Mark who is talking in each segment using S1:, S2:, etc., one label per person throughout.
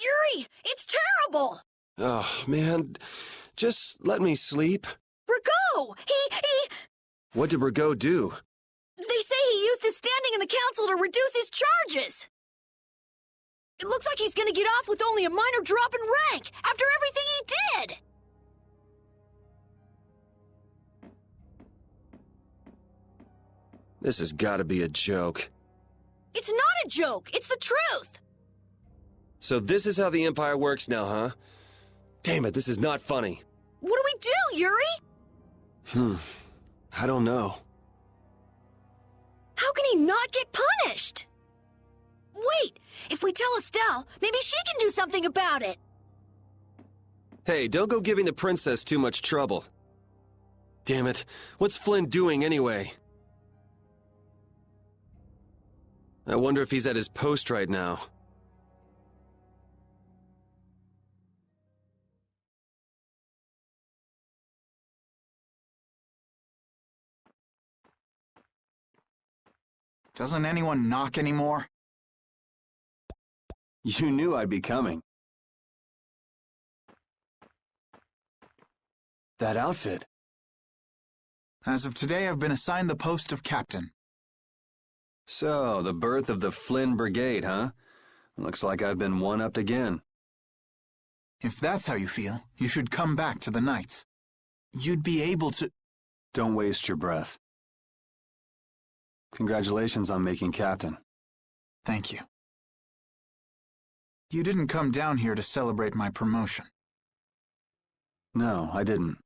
S1: Yuri, it's terrible!
S2: Oh, man. Just let me sleep.
S1: Rigaud! He...
S2: What did Rigaud do?
S1: They say he used his standing in the council to reduce his charges! It looks like he's gonna get off with only a minor drop in rank after everything he did!
S2: This has gotta be a joke.
S1: It's not a joke, it's the truth!
S2: So this is how the Empire works now, huh? Damn it, this is not funny.
S1: What do we do, Yuri?
S2: I don't know.
S1: How can he not get punished? Wait, if we tell Estelle, maybe she can do something about it.
S2: Hey, don't go giving the princess too much trouble. Damn it, what's Flynn doing anyway? I wonder if he's at his post right now.
S3: Doesn't anyone knock anymore?
S2: You knew I'd be coming. That outfit.
S3: As of today, I've been assigned the post of captain.
S2: So, the birth of the Flynn Brigade, huh? Looks like I've been one-upped again.
S3: If that's how you feel, you should come back to the Knights. You'd be able to...
S2: Don't waste your breath. Congratulations on making captain.
S3: Thank you. You didn't come down here to celebrate my promotion.
S2: No, I didn't.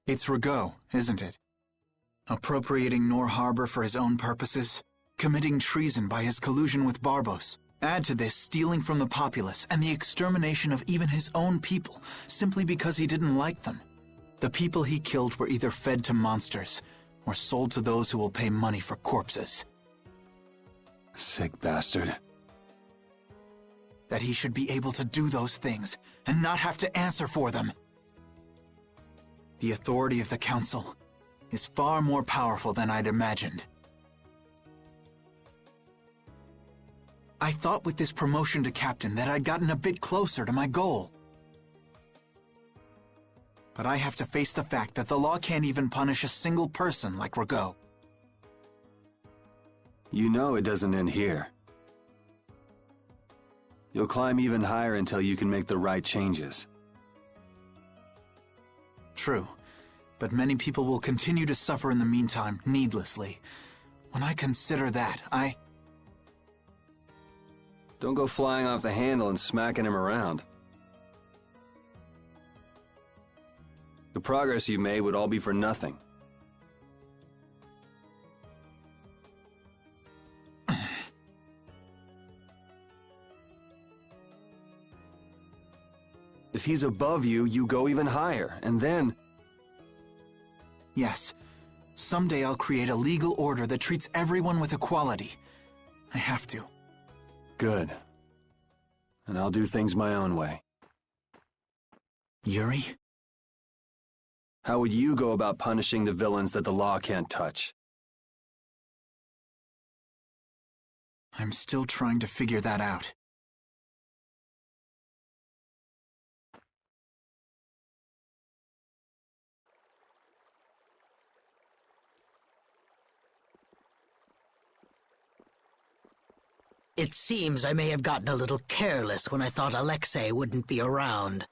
S3: It's Rigaud, isn't it? Appropriating Nor Harbor for his own purposes, committing treason by his collusion with Barbos. Add to this stealing from the populace and the extermination of even his own people, simply because he didn't like them. The people he killed were either fed to monsters, or sold to those who will pay money for corpses.
S2: Sick bastard.
S3: That he should be able to do those things, and not have to answer for them. The authority of the Council is far more powerful than I'd imagined. I thought with this promotion to captain that I'd gotten a bit closer to my goal. But I have to face the fact that the law can't even punish a single person like Rigaud.
S2: You know it doesn't end here. You'll climb even higher until you can make the right changes.
S3: True, but many people will continue to suffer in the meantime, needlessly. When I consider that,
S2: Don't go flying off the handle and smacking him around. The progress you made would all be for nothing. If he's above you, you go even higher, and then...
S3: Yes, someday I'll create a legal order that treats everyone with equality. I have to.
S2: Good. And I'll do things my own way.
S3: Yuri?
S2: How would you go about punishing the villains that the law can't touch?
S3: I'm still trying to figure that out.
S4: It seems I may have gotten a little careless when I thought Alexei wouldn't be around.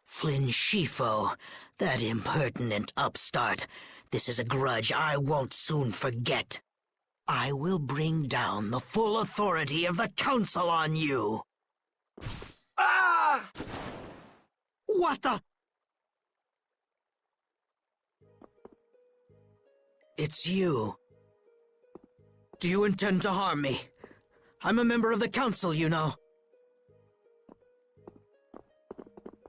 S4: Flynn Scifo, that impertinent upstart. This is a grudge I won't soon forget. I will bring down the full authority of the Council on you. Ah! What the? It's you. Do you intend to harm me? I'm a member of the Council, you know.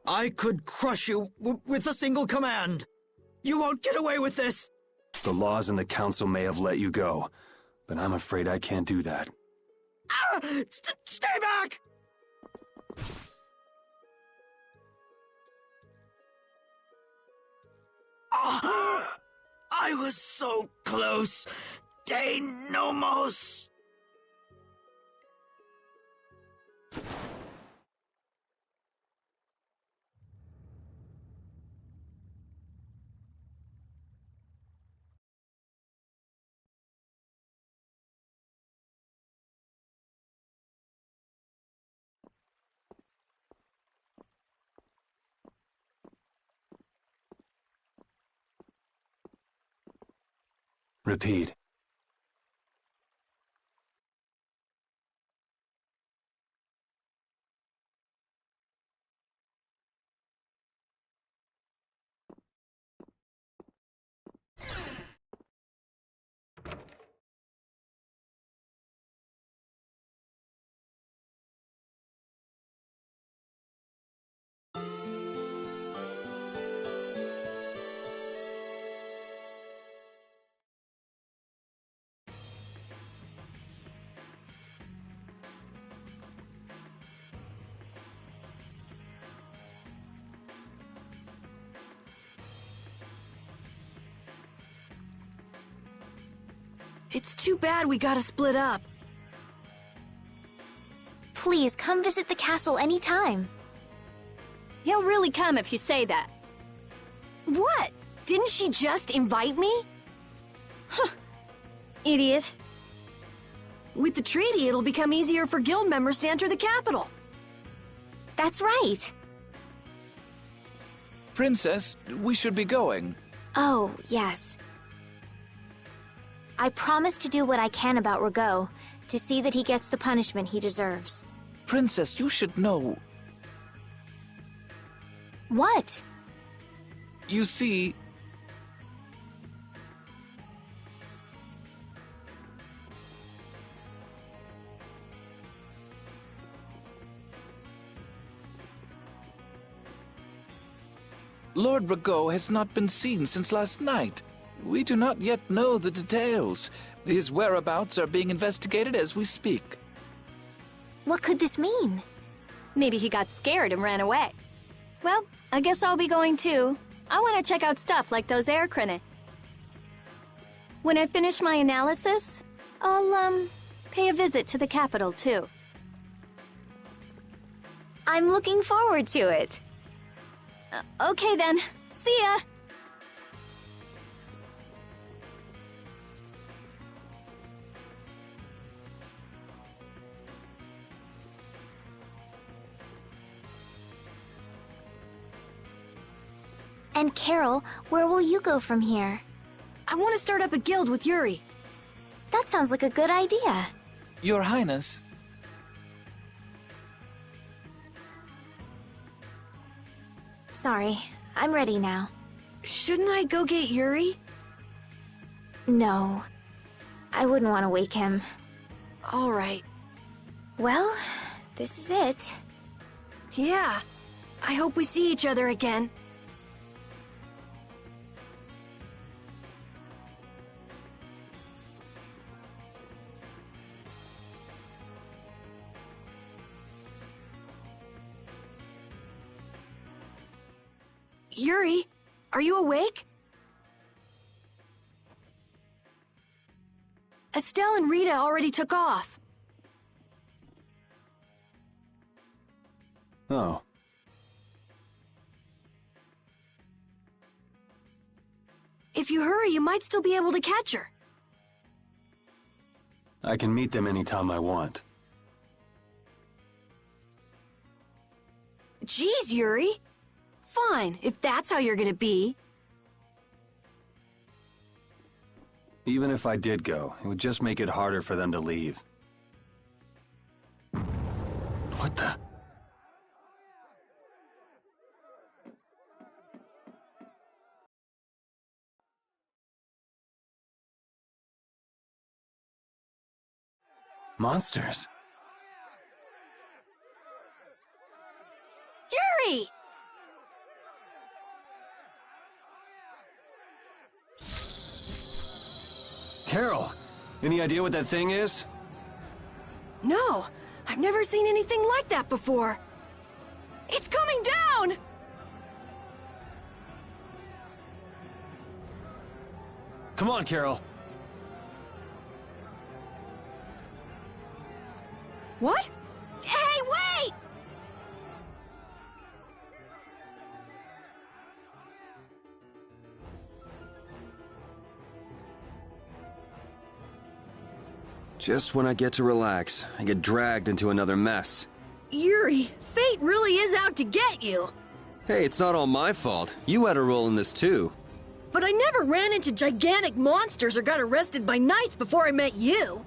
S4: I could crush you with a single command. You won't get away with this.
S2: The laws and the Council may have let you go, but I'm afraid I can't do that.
S4: Ah! Stay back! Ah! I was so close. De Nomos.
S3: Repeat.
S1: It's too bad we gotta split up.
S5: Please come visit the castle anytime.
S6: He'll really come if you say that.
S1: What? Didn't she just invite me?
S6: Idiot.
S1: With the treaty, it'll become easier for guild members to enter the capital.
S5: That's right.
S7: Princess, we should be going.
S5: Oh, yes. I promise to do what I can about Rigaud, to see that he gets the punishment he deserves.
S7: Princess, you should know.
S5: What?
S7: You see... Lord Rigaud has not been seen since last night. We do not yet know the details. His whereabouts are being investigated as we speak.
S5: What could this mean?
S6: Maybe he got scared and ran away. Well, I guess I'll be going too. I want to check out stuff like those air crine. When I finish my analysis, I'll, pay a visit to the capital too.
S5: I'm looking forward to it.
S6: Okay then. See ya!
S5: And Carol, where will you go from here?
S1: I want to start up a guild with Yuri.
S5: That sounds like a good idea.
S7: Your Highness.
S5: Sorry, I'm ready now.
S1: Shouldn't I go get Yuri?
S5: No, I wouldn't want to wake him.
S1: All right.
S5: Well, this is it.
S1: Yeah. I hope we see each other again. Yuri, are you awake? Estelle and Rita already took off.
S2: Oh.
S1: If you hurry, you might still be able to catch her.
S2: I can meet them anytime I want.
S1: Geez, Yuri. Fine, if that's how you're gonna be.
S2: Even if I did go, it would just make it harder for them to leave. What the? Monsters.
S1: Yuri!
S2: Carol, any idea what that thing is?
S1: No, I've never seen anything like that before. It's coming down!
S2: Come on, Carol.
S1: What? Hey, wait!
S2: Just when I get to relax, I get dragged into another mess.
S1: Yuri, fate really is out to get you.
S2: Hey, it's not all my fault. You had a role in this too.
S1: but I never ran into gigantic monsters or got arrested by knights before I met you.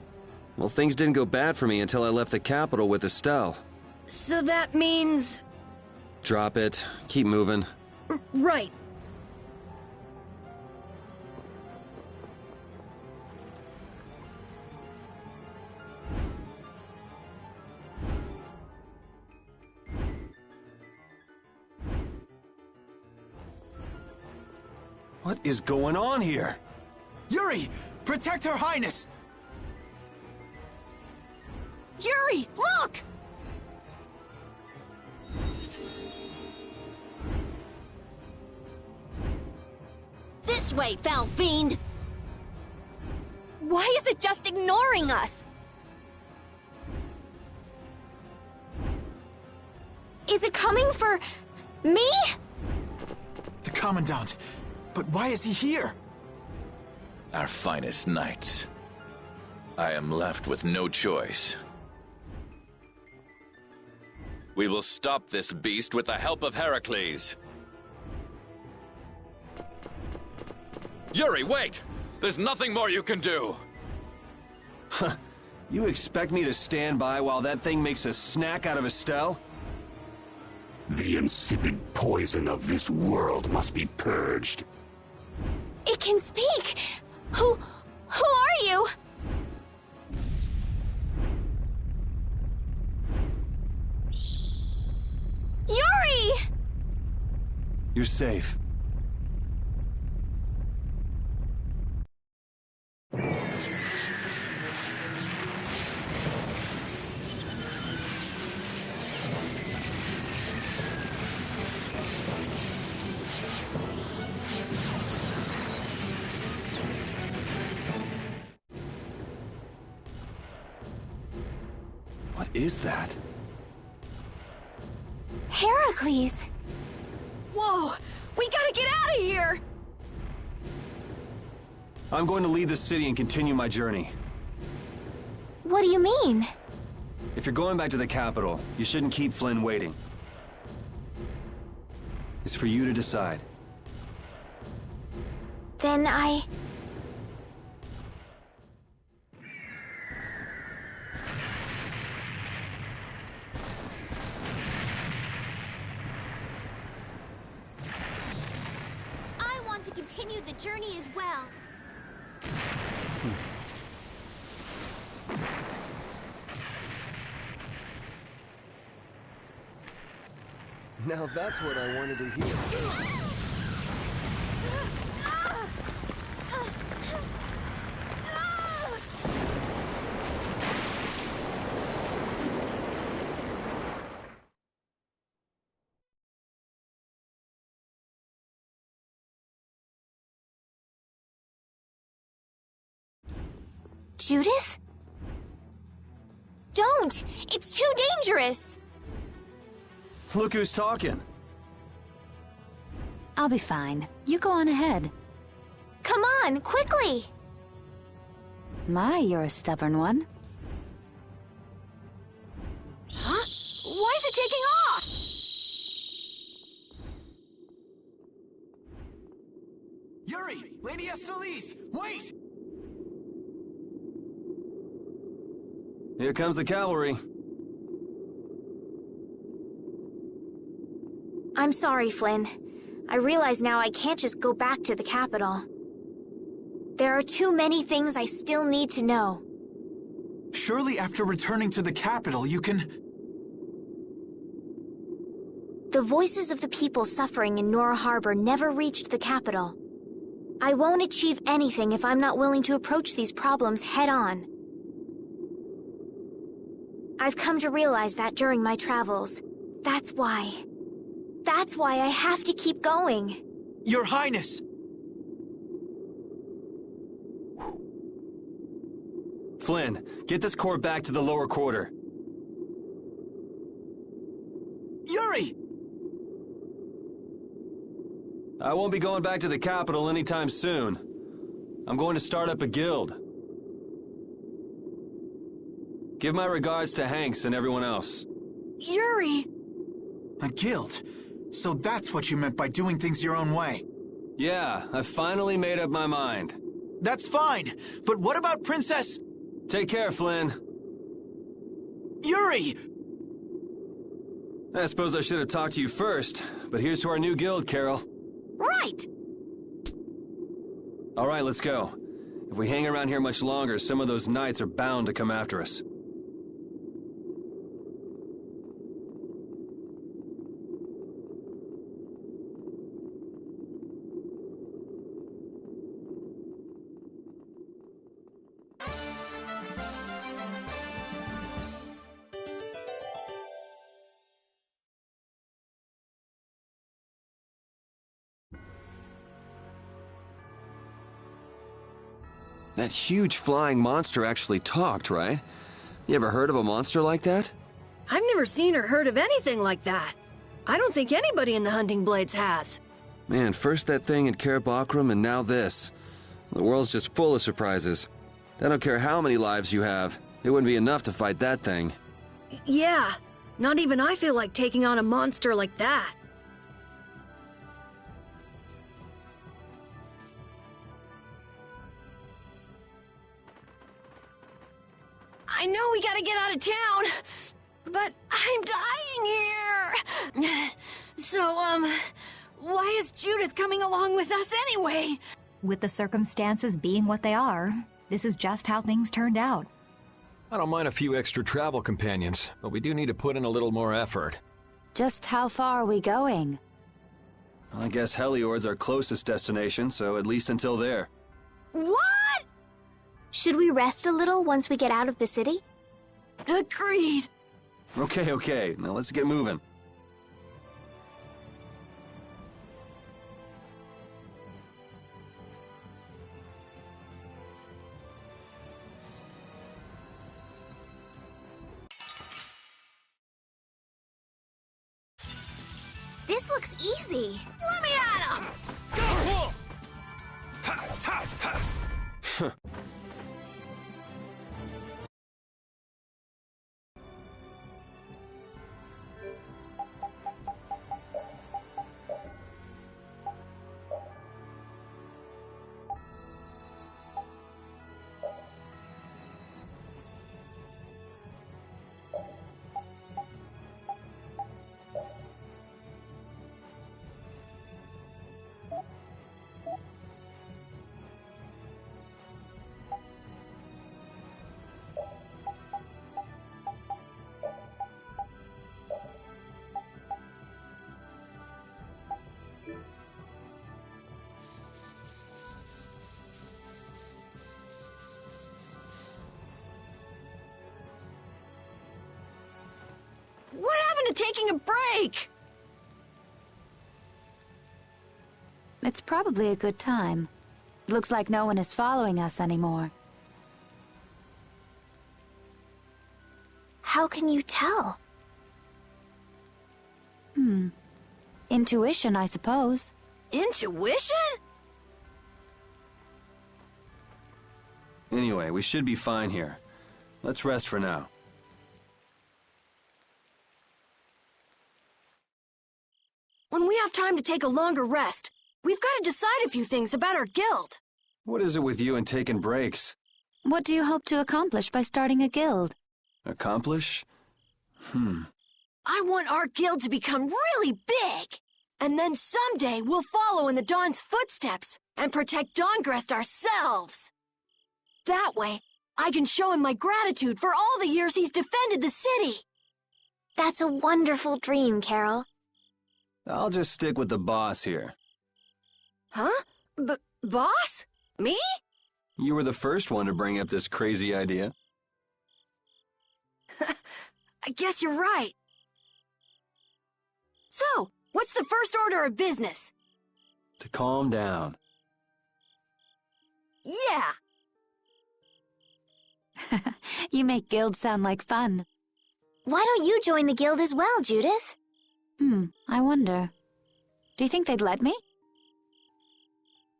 S2: Well, things didn't go bad for me until I left the capital with Estelle.
S1: So that means...
S2: Drop it. Keep moving.
S1: Right.
S2: What is going on here?
S3: Yuri! Protect Her Highness!
S1: Yuri, look! This way, foul fiend!
S5: Why is it just ignoring us? Is it coming for me?
S3: The Commandant. But why is he here?
S7: Our finest knights. I am left with no choice. We will stop this beast with the help of Heracles. Yuri, wait! There's nothing more you can do!
S2: You expect me to stand by while that thing makes a snack out of Estelle?
S8: The insipid poison of this world must be purged.
S5: It can speak! Who are you? Yuri!
S2: You're safe. What is that?
S5: Heracles!
S1: Whoa! We gotta get out of here!
S2: I'm going to leave the city and continue my journey.
S5: What do you mean?
S2: If you're going back to the capital, you shouldn't keep Flynn waiting. It's for you to decide.
S5: Then I want to continue the journey as well.
S2: Now that's what I wanted to hear.
S5: Judith? Don't! It's too dangerous!
S2: Look who's talking.
S9: I'll be fine. You go on ahead.
S5: Come on, quickly!
S9: My, you're a stubborn one.
S1: Huh? Why is it taking off?
S3: Yuri! Lady Estellise! Wait!
S2: Here comes the cavalry.
S5: I'm sorry, Flynn. I realize now I can't just go back to the capital. There are too many things I still need to know.
S3: Surely after returning to the capital, you can...
S5: The voices of the people suffering in Nora Harbor never reached the capital. I won't achieve anything if I'm not willing to approach these problems head-on. I've come to realize that during my travels. That's why I have to keep going.
S3: Your Highness!
S2: Flynn, get this core back to the lower quarter.
S3: Yuri!
S2: I won't be going back to the capital anytime soon. I'm going to start up a guild. Give my regards to Hanks and everyone else.
S1: Yuri!
S3: A guild? So that's what you meant by doing things your own way.
S2: Yeah, I finally made up my mind.
S3: That's fine, but what about Princess...
S2: Take care, Flynn.
S3: Yuri!
S2: I suppose I should have talked to you first, but here's to our new guild, Carol.
S1: Right!
S2: All right, let's go. If we hang around here much longer, some of those knights are bound to come after us. That huge flying monster actually talked, right? You ever heard of a monster like that?
S1: I've never seen or heard of anything like that. I don't think anybody in the Hunting Blades has.
S2: Man, first that thing in Karabakram and now this. The world's just full of surprises. I don't care how many lives you have. It wouldn't be enough to fight that thing.
S1: Yeah, not even I feel like taking on a monster like that. I know we gotta get out of town, but I'm dying here. So, why is Judith coming along with us anyway?
S10: With the circumstances being what they are, this is just how things turned out.
S11: I don't mind a few extra travel companions, but we do need to put in a little more effort.
S9: Just how far are we going?
S2: Well, I guess Heliord's our closest destination, so at least until there.
S1: What?
S5: Should we rest a little once we get out of the city?
S1: Agreed.
S2: Okay, now let's get moving.
S5: This looks easy.
S1: Let me at him! What happened to taking a break?
S9: It's probably a good time. Looks like no one is following us anymore.
S5: How can you tell?
S9: Intuition, I suppose.
S1: Intuition?
S2: Anyway, we should be fine here. Let's rest for now.
S1: When we have time to take a longer rest, we've got to decide a few things about our guild.
S2: What is it with you and taking breaks?
S9: What do you hope to accomplish by starting a guild?
S2: Accomplish?
S1: I want our guild to become really big. And then someday we'll follow in the Dawn's footsteps and protect Dawngrest ourselves. That way, I can show him my gratitude for all the years he's defended the city.
S5: That's a wonderful dream, Carol.
S2: I'll just stick with the boss here.
S1: Huh? Boss? Me?
S2: You were the first one to bring up this crazy idea.
S1: I guess you're right. So, what's the first order of business?
S2: To calm down.
S1: Yeah!
S9: You make guilds sound like fun.
S5: Why don't you join the guild as well, Judith?
S9: I wonder. Do you think they'd let me?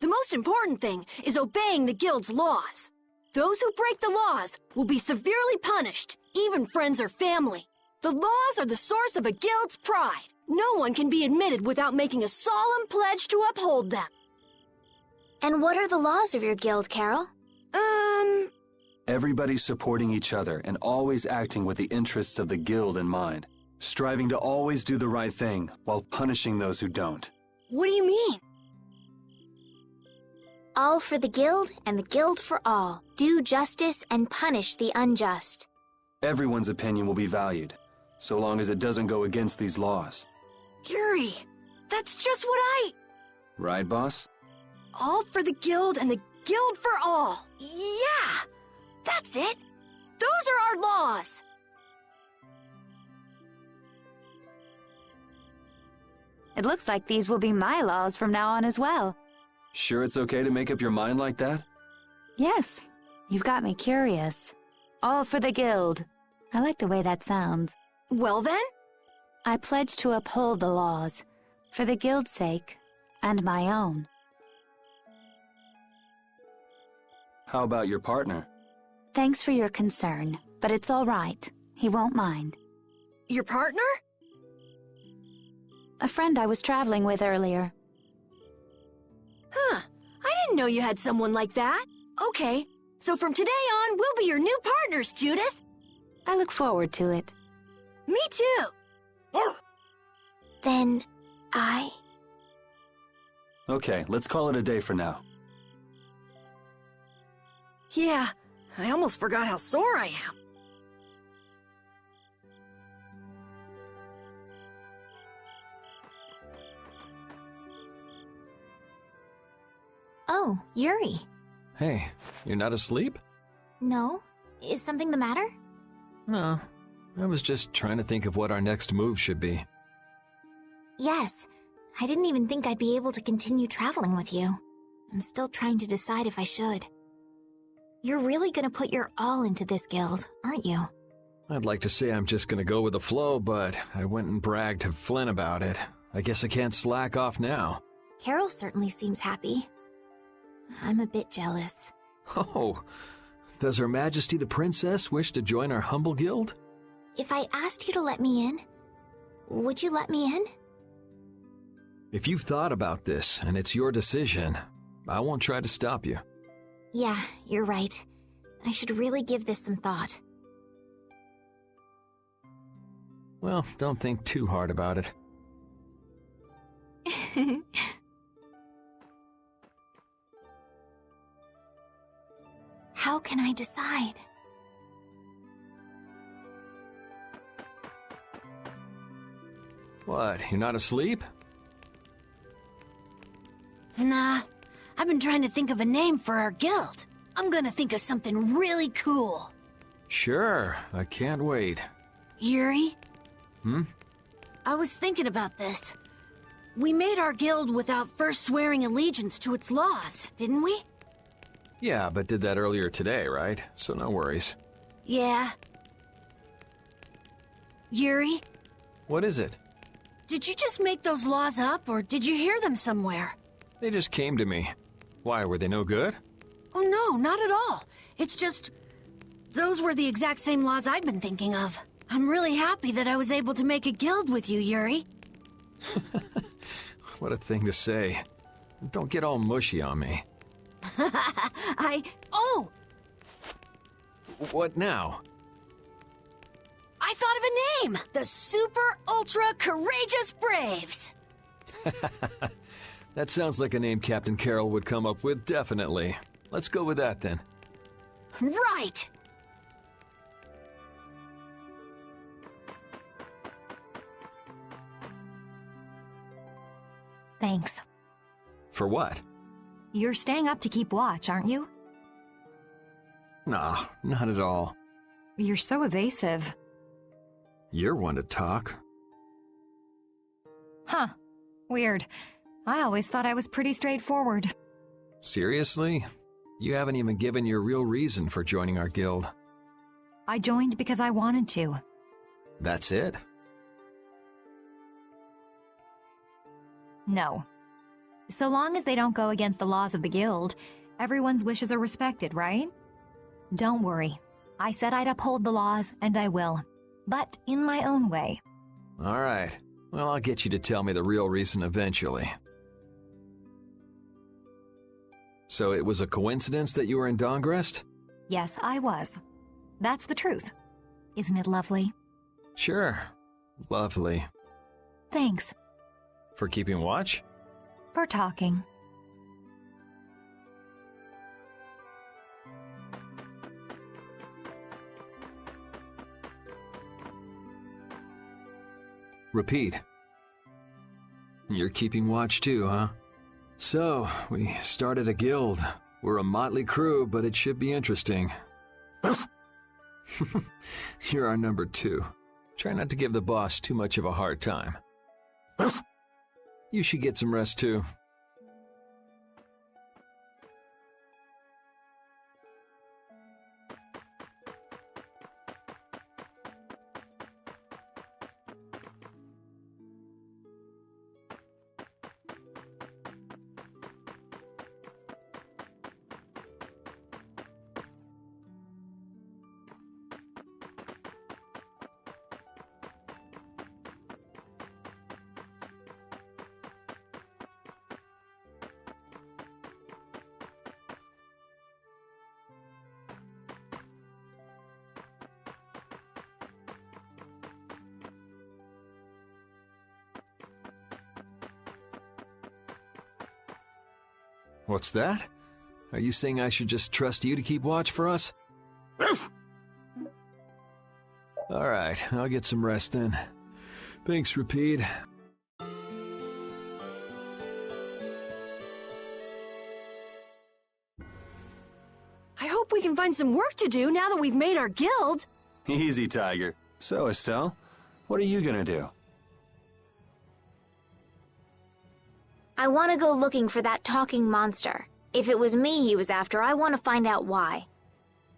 S1: The most important thing is obeying the guild's laws. Those who break the laws will be severely punished, even friends or family. The laws are the source of a guild's pride. No one can be admitted without making a solemn pledge to uphold them.
S5: And what are the laws of your guild, Carol?
S12: Everybody supporting each other and always acting with the interests of the guild in mind. Striving to always do the right thing while punishing those who don't.
S1: What do you mean?
S5: All for the guild and the guild for all. Do justice and punish the unjust.
S12: Everyone's opinion will be valued, so long as it doesn't go against these laws.
S1: Yuri, that's just what
S12: Right, boss?
S1: All for the guild and the guild for all. Yeah, that's it. Those are our laws.
S9: It looks like these will be my laws from now on as well.
S12: Sure it's okay to make up your mind like that?
S9: Yes, you've got me curious. All for the guild. I like the way that sounds.
S1: Well then?
S9: I pledge to uphold the laws, for the guild's sake, and my own.
S12: How about your partner?
S9: Thanks for your concern, but it's all right. He won't mind.
S1: Your partner?
S9: A friend I was traveling with earlier.
S1: Huh, I didn't know you had someone like that. Okay, so from today on, we'll be your new partners, Judith.
S9: I look forward to it.
S1: Me too.
S5: Then, I...
S12: Okay, let's call it a day for now.
S1: Yeah, I almost forgot how sore I am.
S5: Oh, Yuri.
S11: Hey, you're not asleep?
S5: No? Is something the matter?
S11: No, I was just trying to think of what our next move should be.
S5: Yes. I didn't even think I'd be able to continue traveling with you. I'm still trying to decide if I should. You're really gonna put your all into this guild, aren't you?
S11: I'd like to say I'm just gonna go with the flow, but I went and bragged to Flynn about it. I guess I can't slack off now.
S5: Carol certainly seems happy. I'm a bit jealous.
S11: Oh, does Her Majesty the Princess wish to join our humble guild?
S5: If I asked you to let me in, would you let me in?
S11: If you've thought about this and it's your decision, I won't try to stop you.
S5: Yeah, you're right. I should really give this some thought.
S11: Well, don't think too hard about it.
S5: How can I decide?
S11: What, you're not asleep?
S1: Nah, I've been trying to think of a name for our guild. I'm gonna think of something really cool.
S11: Sure, I can't wait.
S1: Yuri?
S11: Hmm?
S1: I was thinking about this. We made our guild without first swearing allegiance to its laws, didn't we?
S11: Yeah, but did that earlier today, right? So no worries.
S1: Yeah. Yuri?
S11: What is it?
S1: Did you just make those laws up, or did you hear them somewhere?
S11: They just came to me. Why, were they no good?
S1: Oh no, not at all. It's just... those were the exact same laws I'd been thinking of. I'm really happy that I was able to make a guild with you, Yuri.
S11: What a thing to say. Don't get all mushy on me.
S1: Oh!
S11: What now?
S1: I thought of a name! The Super Ultra Courageous Braves!
S11: That sounds like a name Captain Carroll would come up with, definitely. Let's go with that then.
S1: Right!
S10: Thanks.
S11: For what?
S10: You're staying up to keep watch, aren't you?
S11: Nah, not at all.
S10: You're so evasive.
S11: You're one to talk.
S10: Huh. Weird. I always thought I was pretty straightforward.
S11: Seriously? You haven't even given your real reason for joining our guild.
S10: I joined because I wanted to.
S11: That's it?
S10: No. So long as they don't go against the laws of the guild, everyone's wishes are respected, right? Don't worry. I said I'd uphold the laws, and I will. But in my own way.
S11: All right. Well, I'll get you to tell me the real reason eventually. So it was a coincidence that you were in Dawngrest?
S10: Yes, I was. That's the truth. Isn't it lovely?
S11: Sure. Lovely.
S10: Thanks.
S11: For keeping watch?
S10: For talking.
S11: Repeat. You're keeping watch too, huh? So, we started a guild. We're a motley crew, but it should be interesting. You're our number 2. Try not to give the boss too much of a hard time. You should get some rest too. What's that? Are you saying I should just trust you to keep watch for us? Alright, I'll get some rest then. Thanks, Rapide.
S1: I hope we can find some work to do now that we've made our guild.
S12: Easy, Tiger. So, Estelle, what are you gonna do?
S5: I want to go looking for that talking monster. If it was me he was after, I want to find out why.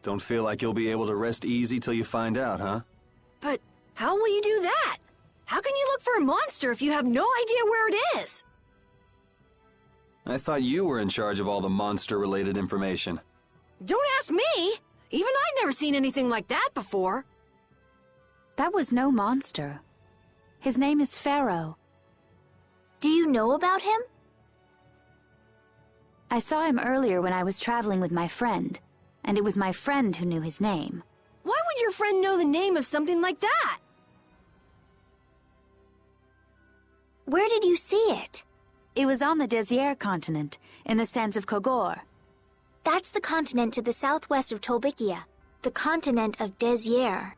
S12: Don't feel like you'll be able to rest easy till you find out, huh?
S1: But how will you do that? How can you look for a monster if you have no idea where it is?
S12: I thought you were in charge of all the monster-related information.
S1: Don't ask me! Even I've never seen anything like that before.
S9: That was no monster. His name is Pharaoh.
S5: Do you know about him?
S9: I saw him earlier when I was traveling with my friend, and it was my friend who knew his name.
S1: Why would your friend know the name of something like that?
S5: Where did you see it?
S9: It was on the Desier continent, in the sands of Kogor.
S5: That's the continent to the southwest of Tolbikia, the continent of Desier.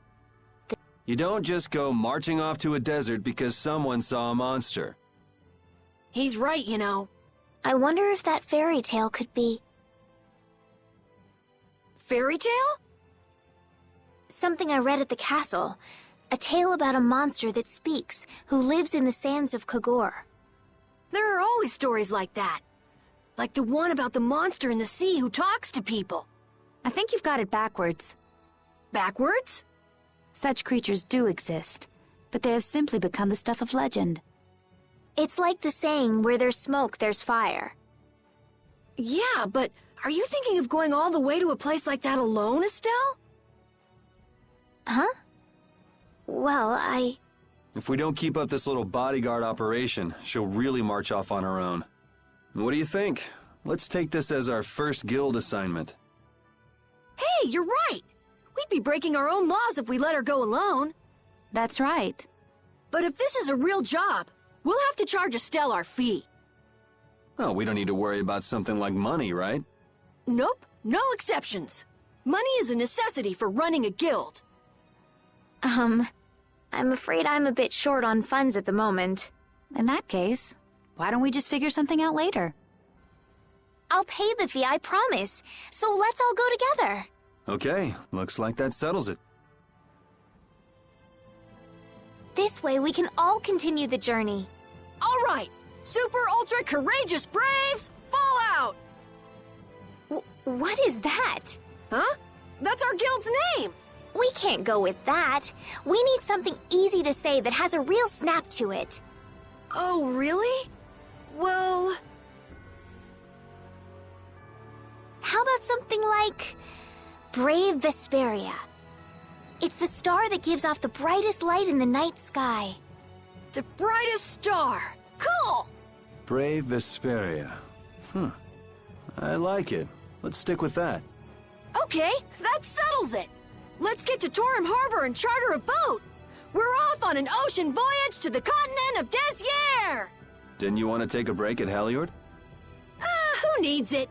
S12: You don't just go marching off to a desert because someone saw a monster.
S1: He's right, you know.
S5: I wonder if that fairy tale could be...
S1: Fairy tale?
S5: Something I read at the castle. A tale about a monster that speaks, who lives in the sands of Kogor.
S1: There are always stories like that. Like the one about the monster in the sea who talks to people.
S9: I think you've got it backwards.
S1: Backwards?
S9: Such creatures do exist, but they have simply become the stuff of legend.
S5: It's like the saying, where there's smoke, there's fire.
S1: Yeah, but are you thinking of going all the way to a place like that alone, Estelle?
S5: Huh? Well,
S12: If we don't keep up this little bodyguard operation, she'll really march off on her own. What do you think? Let's take this as our first guild assignment.
S1: Hey, you're right! We'd be breaking our own laws if we let her go alone.
S9: That's right.
S1: But if this is a real job, we'll have to charge Estelle our fee.
S12: Oh, we don't need to worry about something like money, right?
S1: Nope, no exceptions. Money is a necessity for running a guild.
S5: I'm afraid I'm a bit short on funds at the moment.
S9: In that case, why don't we just figure something out later?
S5: I'll pay the fee, I promise. So let's all go together.
S12: Okay, looks like that settles it.
S5: This way we can all continue the journey.
S1: All right, super ultra courageous braves, fall out!
S5: What is that?
S1: Huh? That's our guild's name!
S5: We can't go with that. We need something easy to say that has a real snap to it.
S1: Oh, really? Well...
S5: How about something like... Brave Vesperia? It's the star that gives off the brightest light in the night sky.
S1: The brightest star! Cool!
S12: Brave Vesperia. I like it. Let's stick with that.
S1: Okay, that settles it. Let's get to Torum Harbor and charter a boat. We're off on an ocean voyage to the continent of Desier.
S12: Didn't you want to take a break at Heliord?
S1: Who needs it?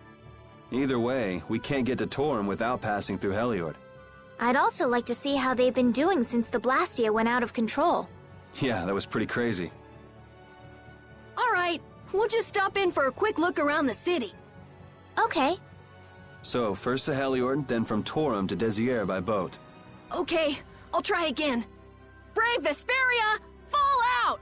S12: Either way, we can't get to Torum without passing through Heliord.
S5: I'd also like to see how they've been doing since the Blastia went out of control.
S12: Yeah, that was pretty crazy.
S1: All right, we'll just stop in for a quick look around the city.
S5: Okay.
S12: So, first to Heliord, then from Torum to Desier by boat.
S1: Okay, I'll try again. Brave Vesperia, fall out!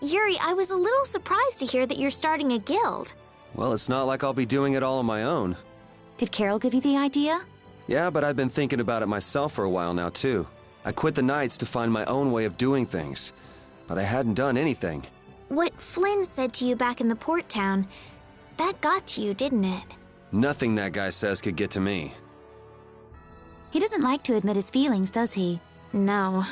S5: Yuri, I was a little surprised to hear that you're starting a guild.
S2: Well, it's not like I'll be doing it all on my own.
S9: Did Carol give you the idea?
S2: Yeah, but I've been thinking about it myself for a while now, too. I quit the Knights to find my own way of doing things, but I hadn't done anything.
S5: What Flynn said to you back in the port town, that got to you, didn't it?
S2: Nothing that guy says could get to me.
S9: He doesn't like to admit his feelings, does he?
S5: No.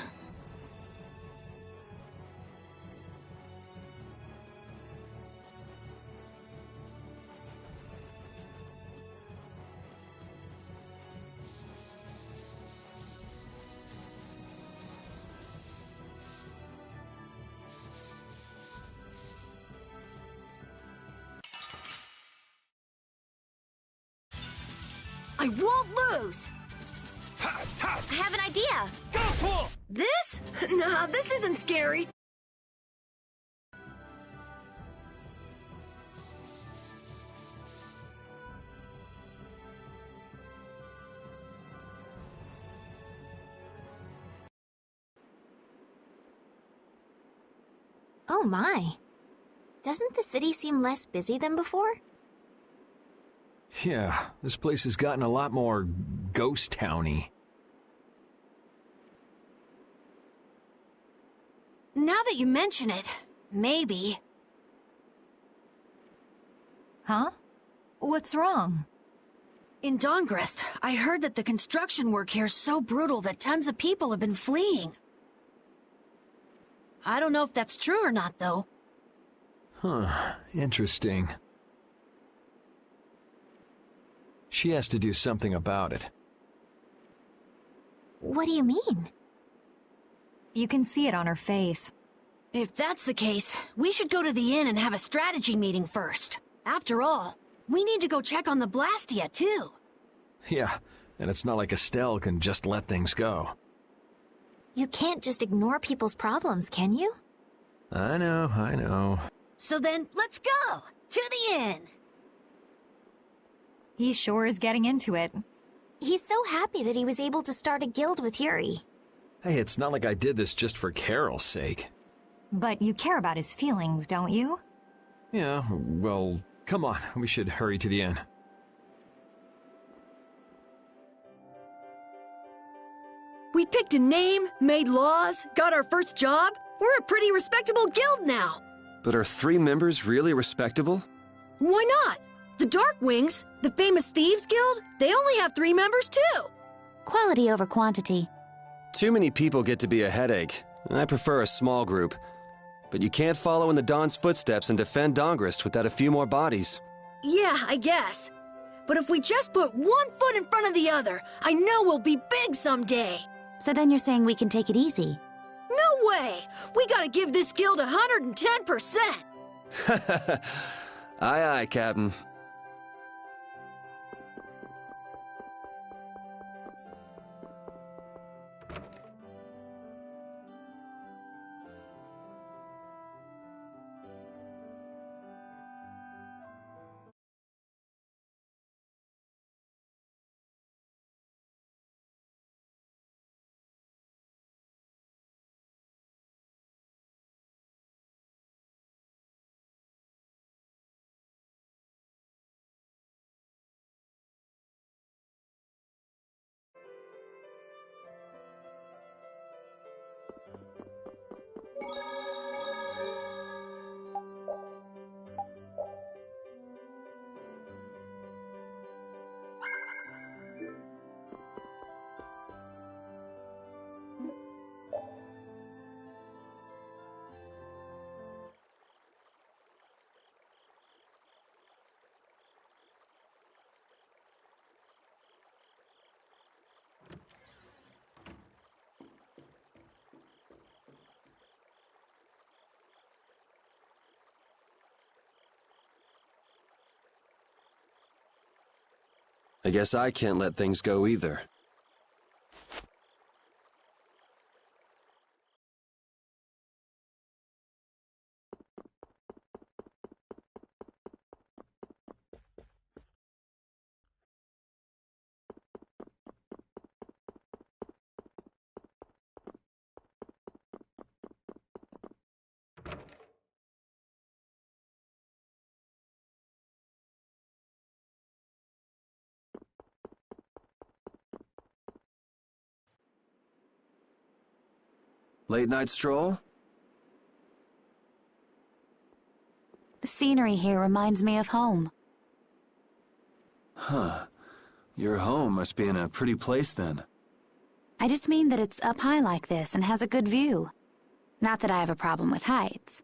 S1: I won't lose!
S5: I have an idea!
S1: This? Nah, this isn't scary.
S5: Oh my. Doesn't the city seem less busy than before?
S11: Yeah, this place has gotten a lot more ghost towny.
S1: Now that you mention it, maybe.
S10: Huh? What's wrong?
S1: In Dongrest, I heard that the construction work here is so brutal that tons of people have been fleeing. I don't know if that's true or not, though.
S11: Huh, interesting. She has to do something about it.
S5: What do you mean?
S10: You can see it on her face.
S1: If that's the case, we should go to the inn and have a strategy meeting first. After all, we need to go check on the Blastia, too.
S11: Yeah, and it's not like Estelle can just let things go.
S5: You can't just ignore people's problems, can you?
S11: I know.
S1: So then, let's go! To the inn!
S10: He sure is getting into it.
S5: He's so happy that he was able to start a guild with Yuri.
S11: Hey, it's not like I did this just for Carol's sake.
S10: But you care about his feelings, don't you?
S11: Yeah, well, come on, we should hurry to the inn.
S1: We picked a name, made laws, got our first job. We're a pretty respectable guild now.
S2: But are 3 members really respectable?
S1: Why not? The Dark Wings, the famous Thieves Guild, they only have 3 members too.
S9: Quality over quantity.
S2: Too many people get to be a headache, and I prefer a small group. But you can't follow in the Dawn's footsteps and defend Dongrest without a few more bodies.
S1: Yeah, I guess. But if we just put one foot in front of the other, I know we'll be big someday.
S9: So then you're saying we can take it easy?
S1: No way! We gotta give this guild 110%!
S2: Aye, aye, Captain. I guess I can't let things go either. Late night stroll?
S9: The scenery here reminds me of home.
S12: Huh. Your home must be in a pretty place then.
S9: I just mean that it's up high like this and has a good view. Not that I have a problem with heights.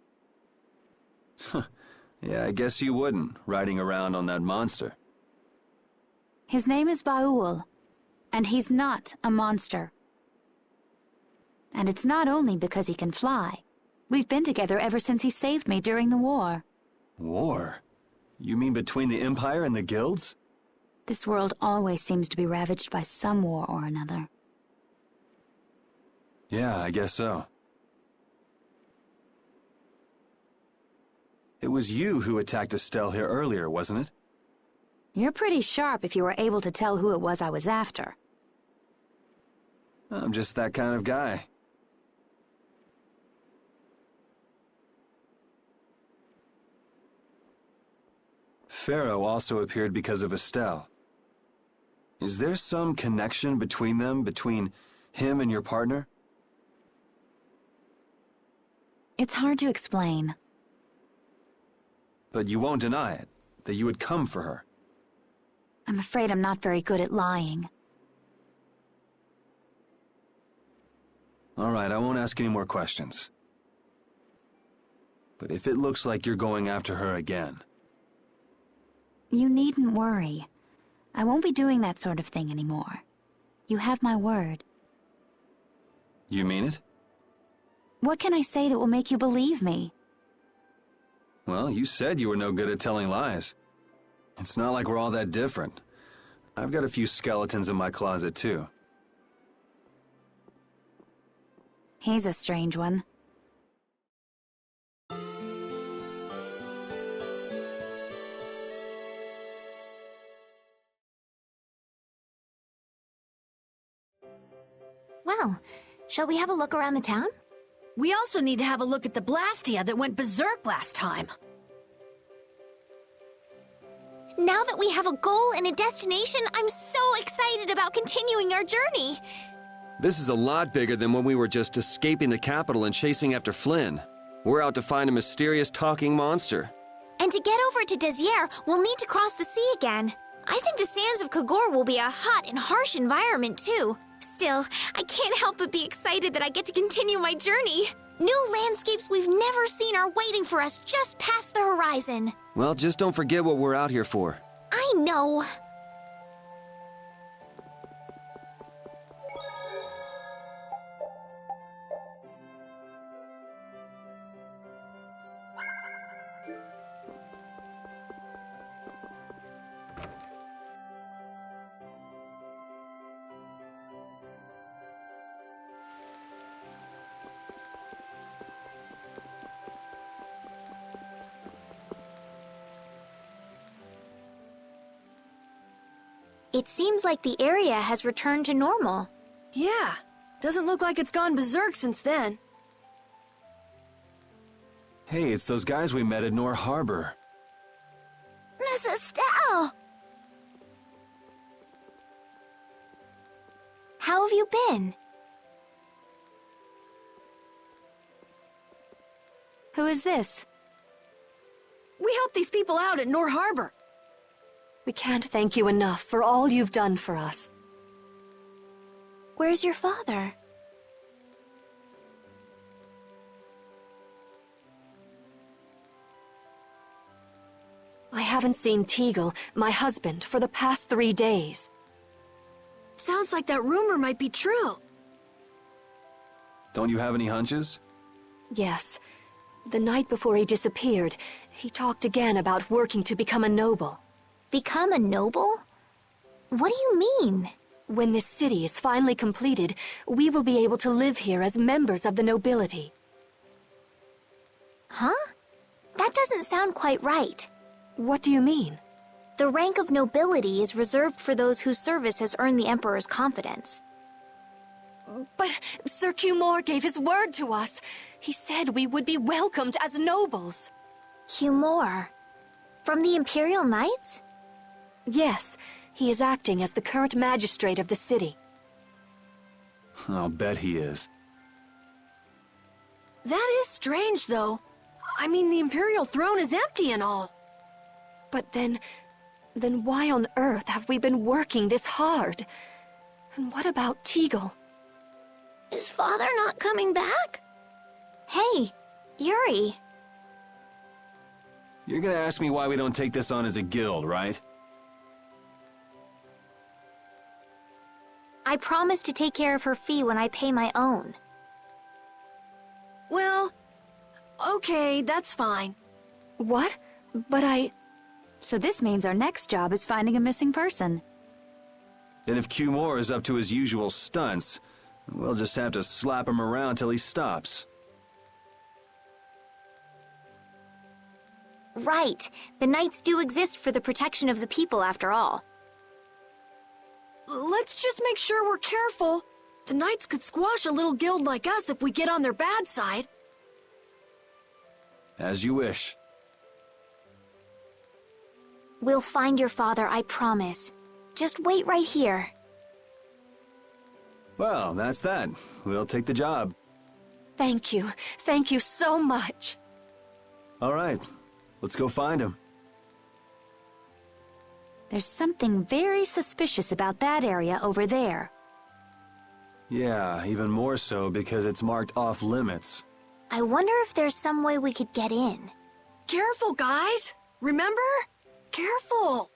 S12: Yeah, I guess you wouldn't, riding around on that monster.
S9: His name is Baul, and he's not a monster. And it's not only because he can fly. We've been together ever since he saved me during the war.
S12: War? You mean between the Empire and the guilds?
S9: This world always seems to be ravaged by some war or another.
S12: Yeah, I guess so. It was you who attacked Estelle here earlier, wasn't it?
S9: You're pretty sharp if you were able to tell who it was I was after.
S12: I'm just that kind of guy. Pharaoh also appeared because of Estelle. Is there some connection between them, between him and your partner?
S9: It's hard to explain.
S12: But you won't deny it, that you would come for her.
S9: I'm afraid I'm not very good at lying.
S12: All right, I won't ask any more questions. But if it looks like you're going after her again...
S9: You needn't worry. I won't be doing that sort of thing anymore. You have my word.
S12: You mean it?
S9: What can I say that will make you believe me?
S12: Well, you said you were no good at telling lies. It's not like we're all that different. I've got a few skeletons in my closet, too.
S9: He's a strange one.
S5: Well, shall we have a look around the town?
S1: We also need to have a look at the Blastia that went berserk last time.
S5: Now that we have a goal and a destination, I'm so excited about continuing our journey.
S2: This is a lot bigger than when we were just escaping the capital and chasing after Flynn. We're out to find a mysterious talking monster.
S5: And to get over to Desier, we'll need to cross the sea again. I think the sands of Kagor will be a hot and harsh environment, too. Still, I can't help but be excited that I get to continue my journey. New landscapes we've never seen are waiting for us just past the horizon.
S2: Well, just don't forget what we're out here for.
S5: I know. It seems like the area has returned to normal.
S1: Yeah, doesn't look like it's gone berserk since then.
S12: Hey, it's those guys we met at Nor Harbor.
S5: Miss Estelle! How have you been?
S9: Who is this?
S1: We helped these people out at Nor Harbor.
S13: We can't thank you enough for all you've done for us.
S5: Where's your father?
S13: I haven't seen Teagle, my husband, for the past 3 days.
S1: Sounds like that rumor might be true.
S12: Don't you have any hunches?
S13: Yes. The night before he disappeared, he talked again about working to become a noble.
S5: Become a noble? What do you mean?
S13: When this city is finally completed, we will be able to live here as members of the nobility.
S5: Huh? That doesn't sound quite right.
S13: What do you mean?
S5: The rank of nobility is reserved for those whose service has earned the Emperor's confidence.
S13: But Sir Cumore gave his word to us. He said we would be welcomed as nobles.
S5: Cumore? From the Imperial Knights?
S13: Yes, he is acting as the current magistrate of the city.
S12: I'll bet he is.
S1: That is strange, though. I mean, the Imperial throne is empty and all.
S13: But then why on earth have we been working this hard? And what about Teagle?
S5: Is Father not coming back? Hey, Yuri.
S12: You're gonna ask me why we don't take this on as a guild, right?
S5: I promise to take care of her fee when I pay my own.
S1: Well, okay, that's fine.
S13: What? But
S9: So this means our next job is finding a missing person.
S12: And if Cumore is up to his usual stunts, we'll just have to slap him around till he stops.
S5: Right. The Knights do exist for the protection of the people, after all.
S1: Let's just make sure we're careful. The Knights could squash a little guild like us if we get on their bad side.
S12: As you wish.
S5: We'll find your father, I promise. Just wait right here.
S12: Well, that's that. We'll take the job.
S13: thank you. Thank you so much.
S12: All right. Let's go find him.
S9: There's something very suspicious about that area over there.
S12: Yeah, even more so because it's marked off limits.
S5: I wonder if there's some way we could get in.
S1: Careful, guys! Remember? Careful!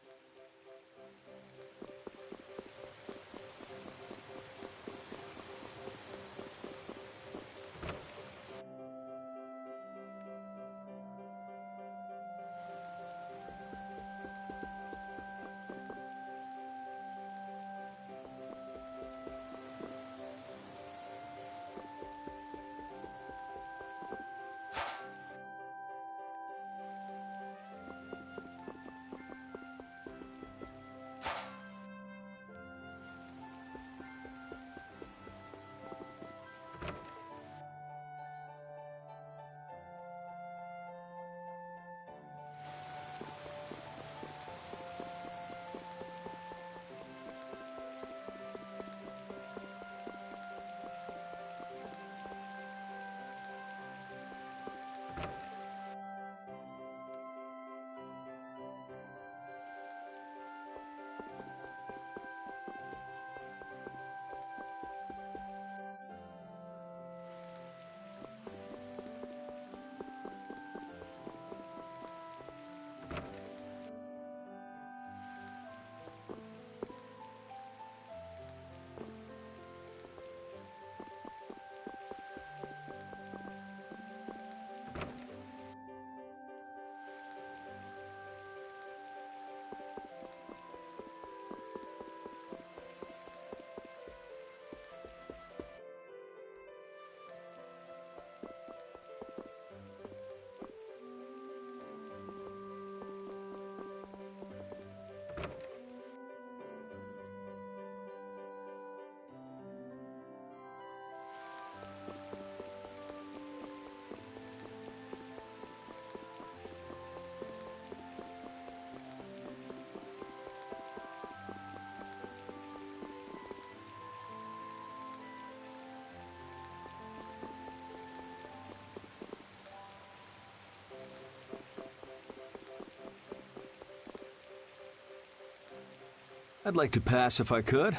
S11: I'd like to pass if I could.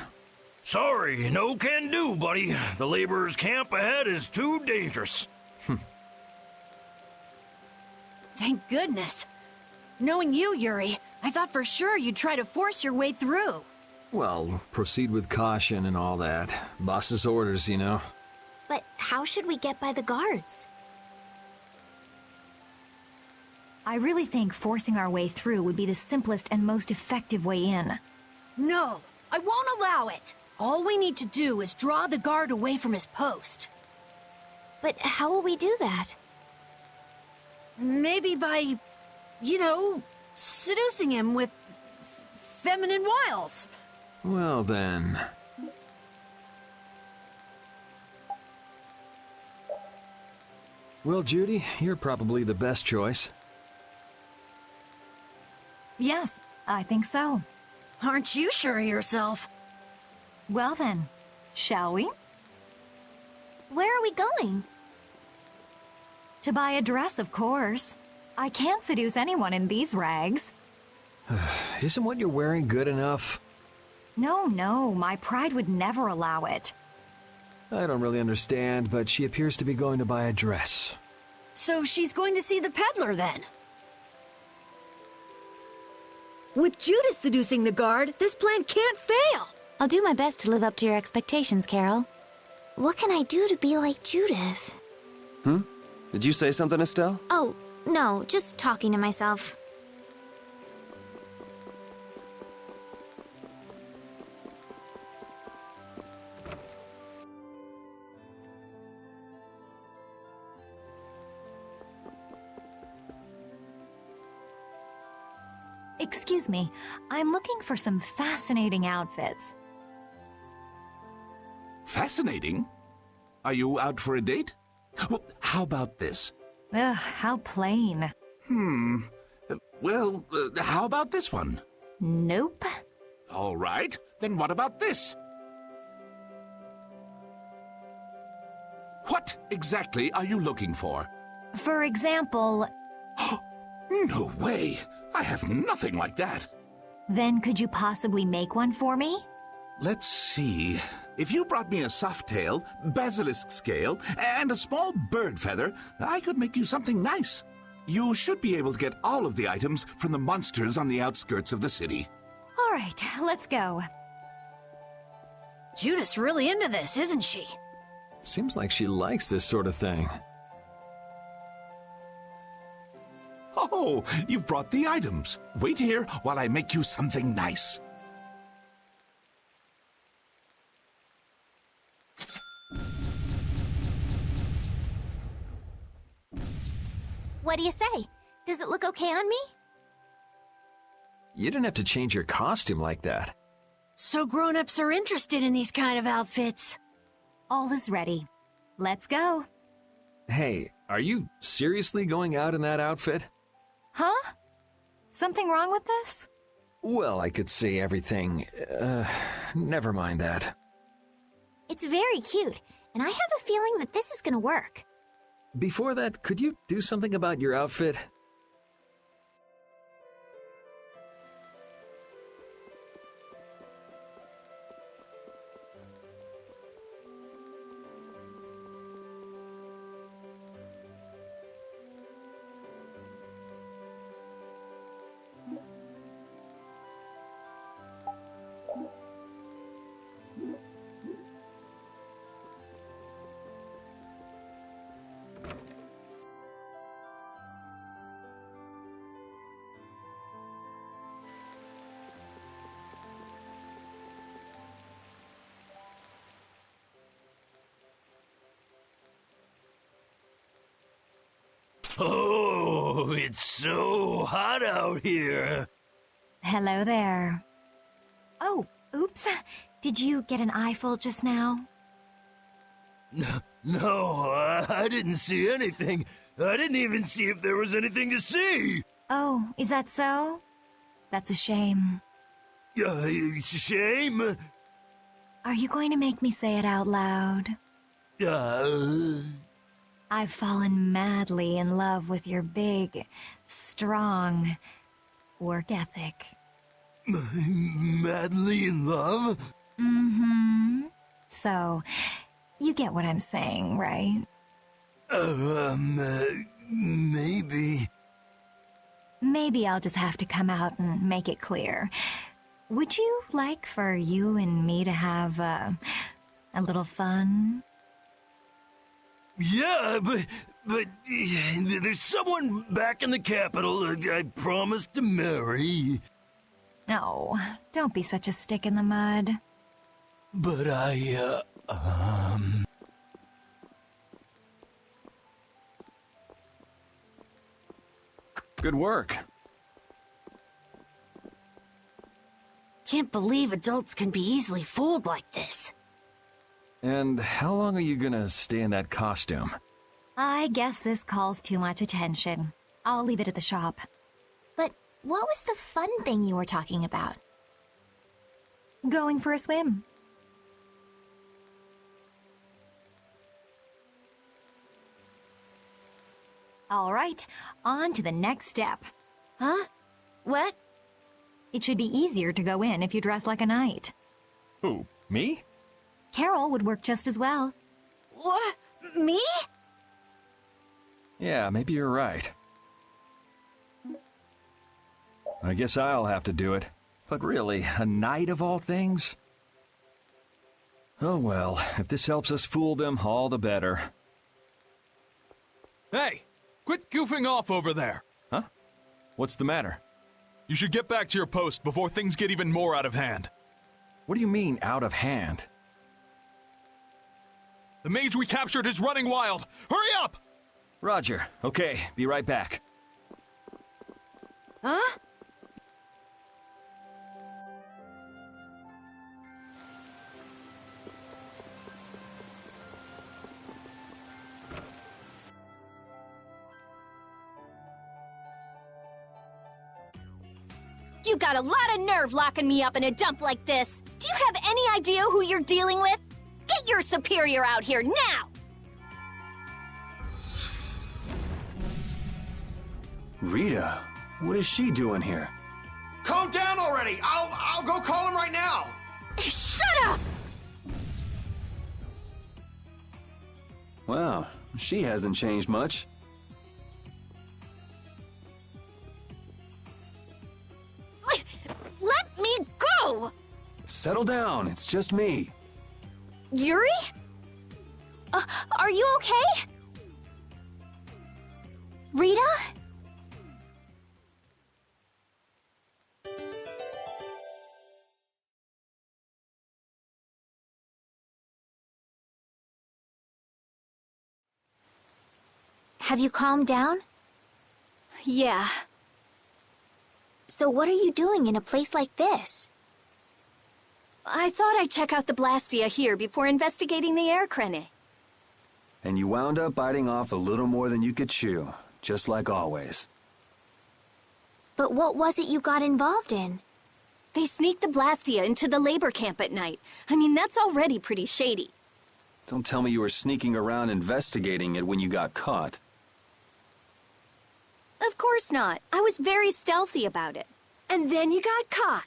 S14: Sorry, no can do, buddy. The laborers' camp ahead is too dangerous.
S1: Thank goodness. Knowing you, Yuri, I thought for sure you'd try to force your way through.
S11: Well, proceed with caution and all that. Boss's orders, you know.
S5: But how should we get by the guards?
S10: I really think forcing our way through would be the simplest and most effective way in.
S1: No, I won't allow it. All we need to do is draw the guard away from his post.
S5: But how will we do that?
S1: Maybe by, seducing him with feminine wiles.
S11: Well then. Well, Judy, you're probably the best choice.
S10: Yes, I think so.
S1: Aren't you sure of yourself?
S10: Well then, shall we?
S5: Where are we going?
S10: To buy a dress, of course. I can't seduce anyone in these rags.
S11: Isn't what you're wearing good enough?
S10: No, my pride would never allow it.
S11: I don't really understand, but she appears to be going to buy a dress.
S1: So she's going to see the peddler then? With Judas seducing the guard, this plan can't fail!
S5: I'll do my best to live up to your expectations, Carol. What can I do to be like Judith?
S2: Did you say something, Estelle?
S5: Oh, no, just talking to myself.
S10: Excuse me, I'm looking for some fascinating outfits.
S15: Fascinating? Are you out for a date? Well, how about this?
S10: Ugh, how plain.
S15: Well, how about this one?
S10: Nope.
S15: All right, then what about this? What exactly are you looking for?
S10: For example...
S15: No way! I have nothing like that.
S10: Then could you possibly make one for me?
S15: Let's see. If you brought me a soft tail, basilisk scale, and a small bird feather, I could make you something nice. You should be able to get all of the items from the monsters on the outskirts of the city.
S10: All right, let's go.
S1: Judith's really into this, isn't she?
S11: Seems like she likes this sort of thing.
S15: Oh, you've brought the items. Wait here while I make you something nice.
S5: What do you say? Does it look okay on me?
S11: You didn't have to change your costume like that.
S1: So grown-ups are interested in these kind of outfits.
S10: All is ready. Let's go.
S11: Hey, are you seriously going out in that outfit?
S10: Huh? Something wrong with this?
S11: Well, I could see everything. Never mind that.
S5: It's very cute, and I have a feeling that this is gonna work.
S11: Before that, could you do something about your outfit?
S14: Oh, it's so hot out here.
S10: Hello there. Oh, oops. Did you get an eyeful just now?
S14: No, I didn't see anything. I didn't even see if there was anything to see.
S10: Oh, is that so? That's a shame.
S14: Shame?
S10: Are you going to make me say it out loud? I've fallen madly in love with your big, strong work ethic.
S14: Madly in love?
S10: Mm-hmm. So, you get what I'm saying, right?
S14: Maybe.
S10: Maybe I'll just have to come out and make it clear. Would you like for you and me to have, a little fun?
S14: Yeah, but there's someone back in the capital I promised to marry.
S10: Oh, don't be such a stick in the mud.
S14: But
S12: Good work.
S1: Can't believe adults can be easily fooled like this.
S11: And how long are you gonna stay in that costume?
S10: I guess this calls too much attention. I'll leave it at the shop.
S5: But what was the fun thing you were talking about?
S10: Going for a swim. All right, on to the next step.
S1: Huh? What?
S10: It should be easier to go in if you dress like a knight.
S11: Who, me?
S10: Carol would work just as well.
S1: What? Me?
S11: Yeah, maybe you're right. I guess I'll have to do it. But really, a knight of all things? Oh well, if this helps us fool them, all the better.
S16: Hey! Quit goofing off over there!
S11: Huh? What's the matter?
S16: You should get back to your post before things get even more out of hand.
S11: What do you mean, out of hand?
S16: The mage we captured is running wild! Hurry up!
S11: Roger. Okay, be right back.
S1: Huh?
S6: You got a lot of nerve locking me up in a dump like this. Do you have any idea who you're dealing with? Get your superior out here now!
S12: Rita, what is she doing here?
S17: Calm down already! I'll go call him right now!
S6: Shut up!
S12: Wow, she hasn't changed much.
S6: Let me go!
S12: Settle down, it's just me.
S6: Yuri? Are you okay? Rita?
S5: Have you calmed down?
S6: Yeah.
S5: So what are you doing in a place like this?
S6: I thought I'd check out the Blastia here before investigating the air crane.
S12: And you wound up biting off a little more than you could chew, just like always.
S5: But what was it you got involved in?
S6: They sneaked the Blastia into the labor camp at night. I mean, that's already pretty shady.
S12: Don't tell me you were sneaking around investigating it when you got caught.
S6: Of course not. I was very stealthy about it.
S1: And then you got caught.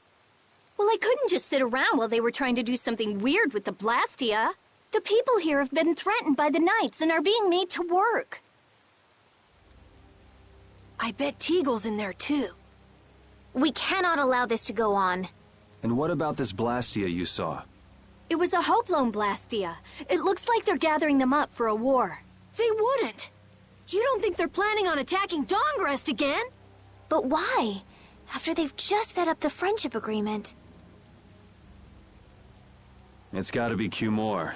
S6: Well, I couldn't just sit around while they were trying to do something weird with the Blastia. The people here have been threatened by the Knights and are being made to work.
S1: I bet Teagle's in there too.
S5: We cannot allow this to go on.
S12: And what about this Blastia you saw?
S6: It was a Hoplone Blastia. It looks like they're gathering them up for a war.
S1: They wouldn't. You don't think they're planning on attacking Dawngrest again?
S5: But why? After they've just set up the friendship agreement.
S12: It's gotta be Cumore.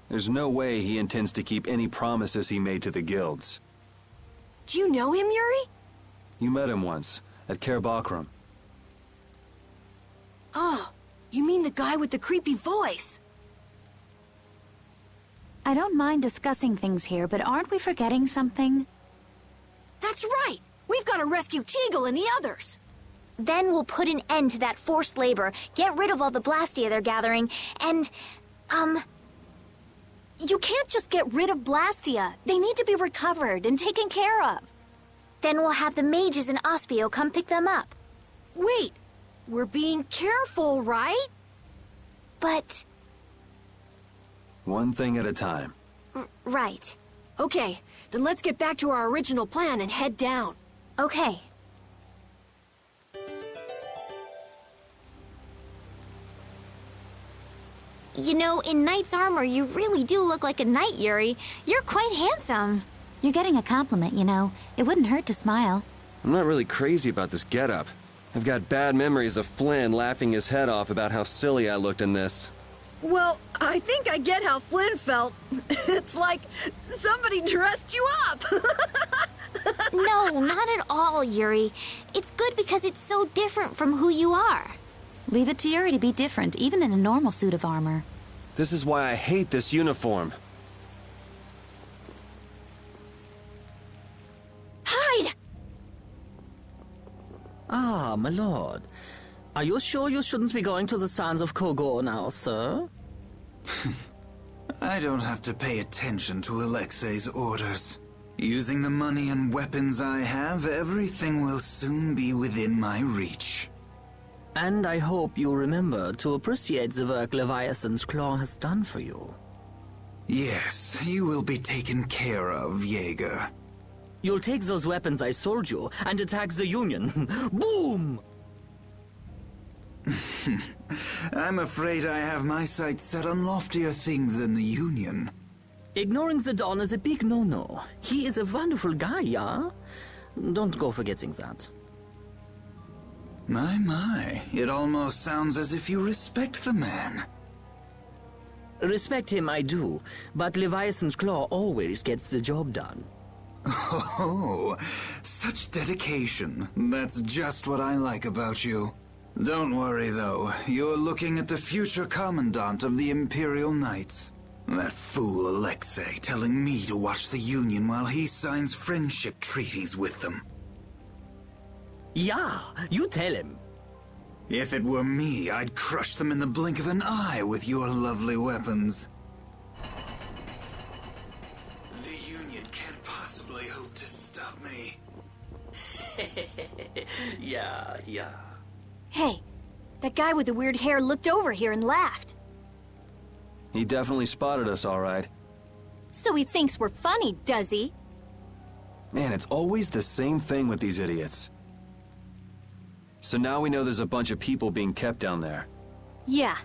S12: There's no way he intends to keep any promises he made to the guilds.
S1: Do you know him, Yuri?
S12: You met him once, at Cair Bakram.
S1: Oh, you mean the guy with the creepy voice?
S9: I don't mind discussing things here, but aren't we forgetting something?
S1: That's right! We've got to rescue Teagle and the others!
S5: Then we'll put an end to that forced labor, get rid of all the Blastia they're gathering, and,
S6: You can't just get rid of Blastia. They need to be recovered and taken care of.
S5: Then we'll have the mages and Ospio come pick them up.
S1: Wait! We're being careful, right?
S5: But...
S12: One thing at a time.
S5: Right.
S1: Okay, then let's get back to our original plan and head down.
S5: Okay. You know, in knight's armor, you really do look like a knight, Yuri. You're quite handsome.
S9: You're getting a compliment, you know. It wouldn't hurt to smile.
S2: I'm not really crazy about this getup. I've got bad memories of Flynn laughing his head off about how silly I looked in this.
S1: Well, I think I get how Flynn felt. It's like somebody dressed you up.
S5: No, not at all, Yuri. It's good because it's so different from who you are.
S9: Leave it to Yuri to be different, even in a normal suit of armor.
S2: This is why I hate this uniform.
S1: Hide!
S18: Ah, my lord. Are you sure you shouldn't be going to the sands of Kogor now, sir?
S3: I don't have to pay attention to Alexei's orders. Using the money and weapons I have, everything will soon be within my reach.
S18: And I hope you remember to appreciate the work Leviathan's Claw has done for you.
S3: Yes, you will be taken care of, Jaeger.
S18: You'll take those weapons I sold you and attack the Union. Boom!
S3: I'm afraid I have my sights set on loftier things than the Union.
S18: Ignoring the Don is a big no-no. He is a wonderful guy, yeah? Don't go forgetting that.
S3: My, it almost sounds as if you respect the man.
S18: Respect him I do, but Leviathan's Claw always gets the job done.
S3: Oh, such dedication. That's just what I like about you. Don't worry, though. You're looking at the future Commandant of the Imperial Knights. That fool Alexei telling me to watch the Union while he signs friendship treaties with them.
S18: Yeah, you tell him.
S3: If it were me, I'd crush them in the blink of an eye with your lovely weapons. The Union can't possibly hope to stop me.
S18: Yeah.
S6: Hey, that guy with the weird hair looked over here and laughed.
S12: He definitely spotted us, all right.
S6: So he thinks we're funny, does he?
S12: Man, it's always the same thing with these idiots. So now we know there's a bunch of people being kept down there.
S6: Yeah.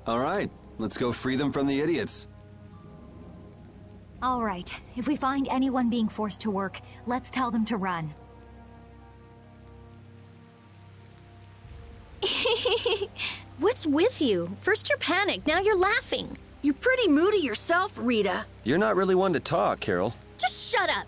S12: All right, let's go free them from the idiots.
S10: All right, if we find anyone being forced to work, let's tell them to run.
S6: What's with you? First you're panicked, now you're laughing.
S1: You're pretty moody yourself, Rita.
S2: You're not really one to talk, Carol.
S6: Just shut up.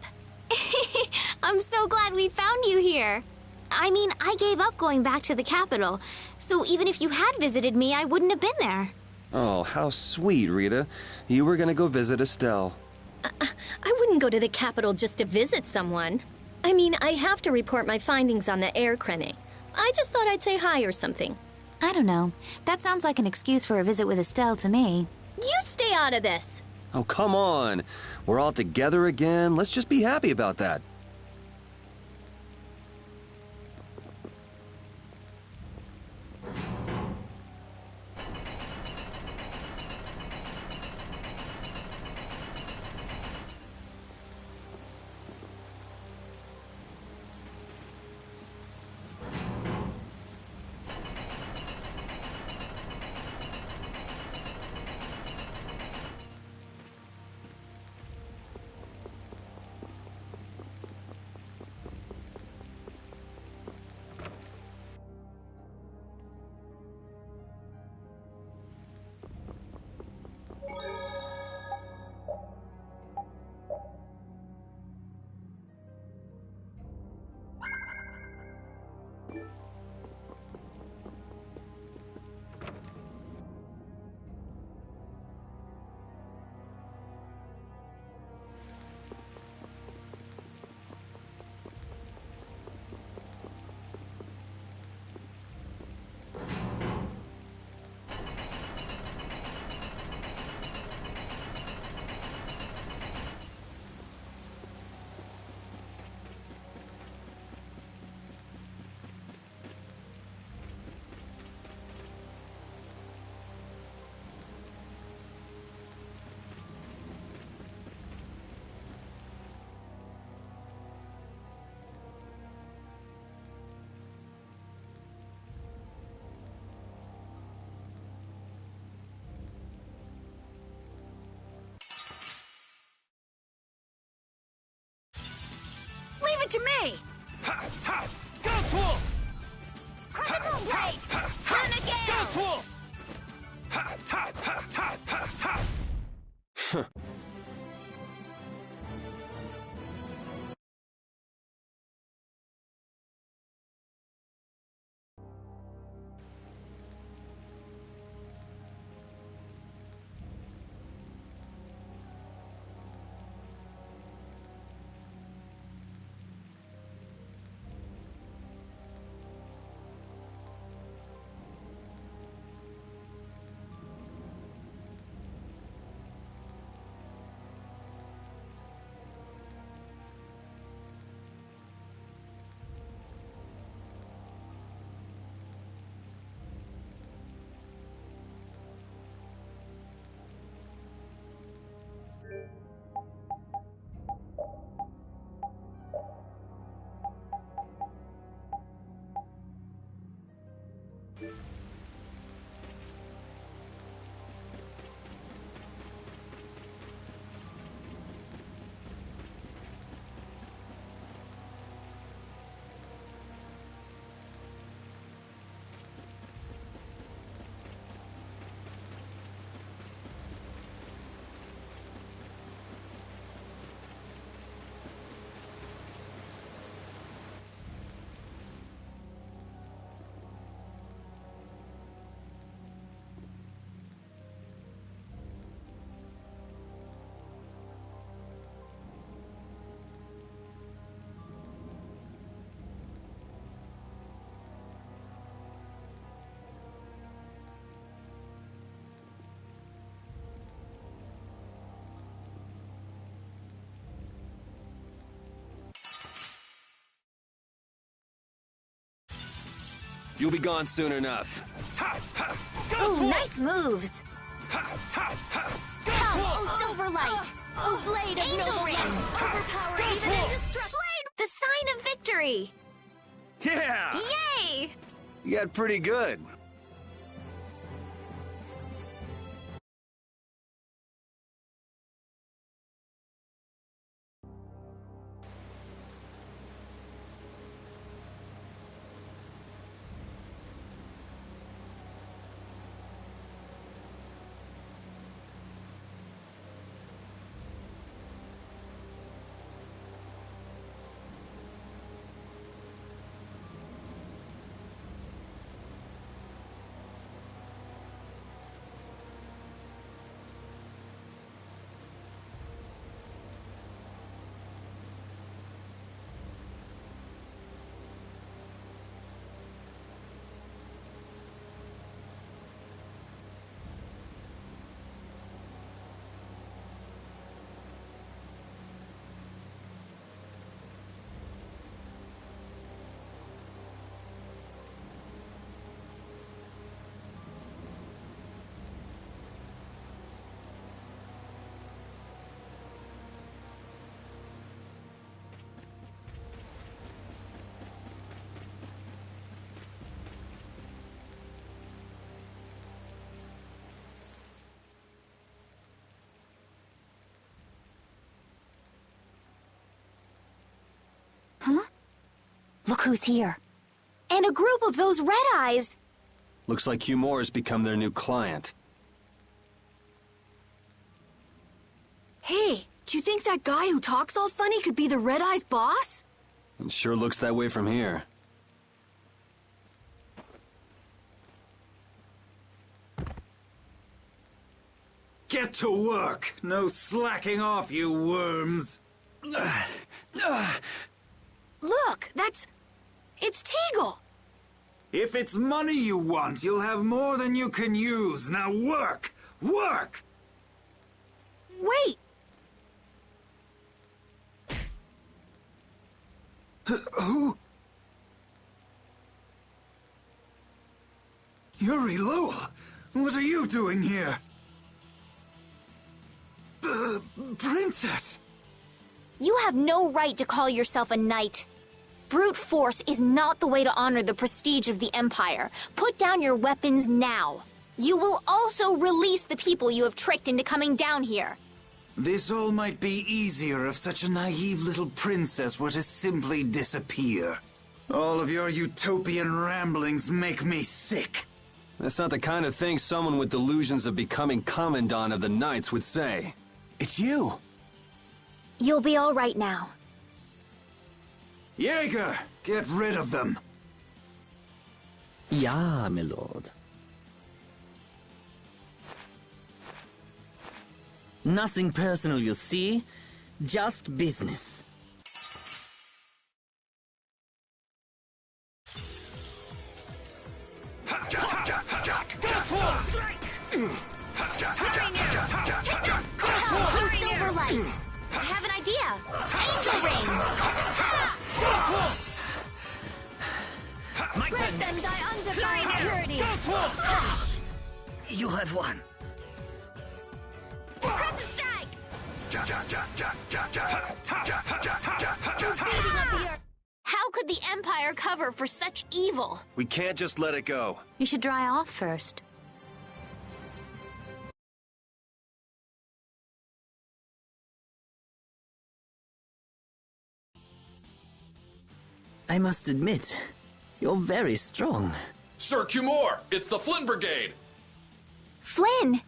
S5: I'm so glad we found you here. I mean, I gave up going back to the capital, so even if you had visited me, I wouldn't have been there.
S2: Oh, how sweet, Rita. You were gonna go visit Estelle.
S6: I wouldn't go to the capital just to visit someone. I mean, I have to report my findings on the air crane. I just thought I'd say hi or something.
S9: I don't know. That sounds like an excuse for a visit with Estelle to me.
S6: You stay out of this.
S2: Oh, come on. We're all together again. Let's just be happy about that.
S1: Leave it to me!
S14: Ha! Ta! Ghost Wolf!
S5: Blade! Turn again!
S14: Gust Wolf! Ha! Ta! Ta! Ta! Ta! Ta!
S2: You'll be gone soon enough.
S5: Ooh, nice moves. Come, oh Silverlight!
S6: Oh, Blade of
S5: Angel
S6: no
S5: Ring!
S6: Overpower even indestructible! Blade!
S5: The sign of victory!
S2: Yeah!
S6: Yay!
S2: You got pretty good.
S5: Huh? Look who's here. And a group of those Red Eyes!
S12: Looks like Hugh Moore has become their new client.
S1: Hey, do you think that guy who talks all funny could be the Red Eyes boss?
S12: It sure looks that way from here.
S19: Get to work! No slacking off, you worms!
S1: Look, it's Teagle!
S19: If it's money you want, you'll have more than you can use. Now work! Work!
S1: Wait!
S19: Who? Yuri Lowell! What are you doing here? Princess!
S5: You have no right to call yourself a knight. Brute force is not the way to honor the prestige of the Empire. Put down your weapons now. You will also release the people you have tricked into coming down here.
S19: This all might be easier if such a naive little princess were to simply disappear. All of your utopian ramblings make me sick.
S12: That's not the kind of thing someone with delusions of becoming Commandant of the Knights would say. It's you!
S5: You'll be all right now.
S19: Jaeger, get rid of them.
S18: Ja, my lord. Nothing personal, you see? Just business.
S5: Silverlight! I have an idea! Angel Ring!
S18: My
S6: Break them thy undefined purity!
S18: Flash! You have won.
S5: Crescent Strike! How could the Empire cover for such evil?
S12: We can't just let it go.
S9: You should dry off first.
S18: I must admit, you're very strong.
S16: Sir Cumore, it's the Flynn Brigade!
S5: Flynn!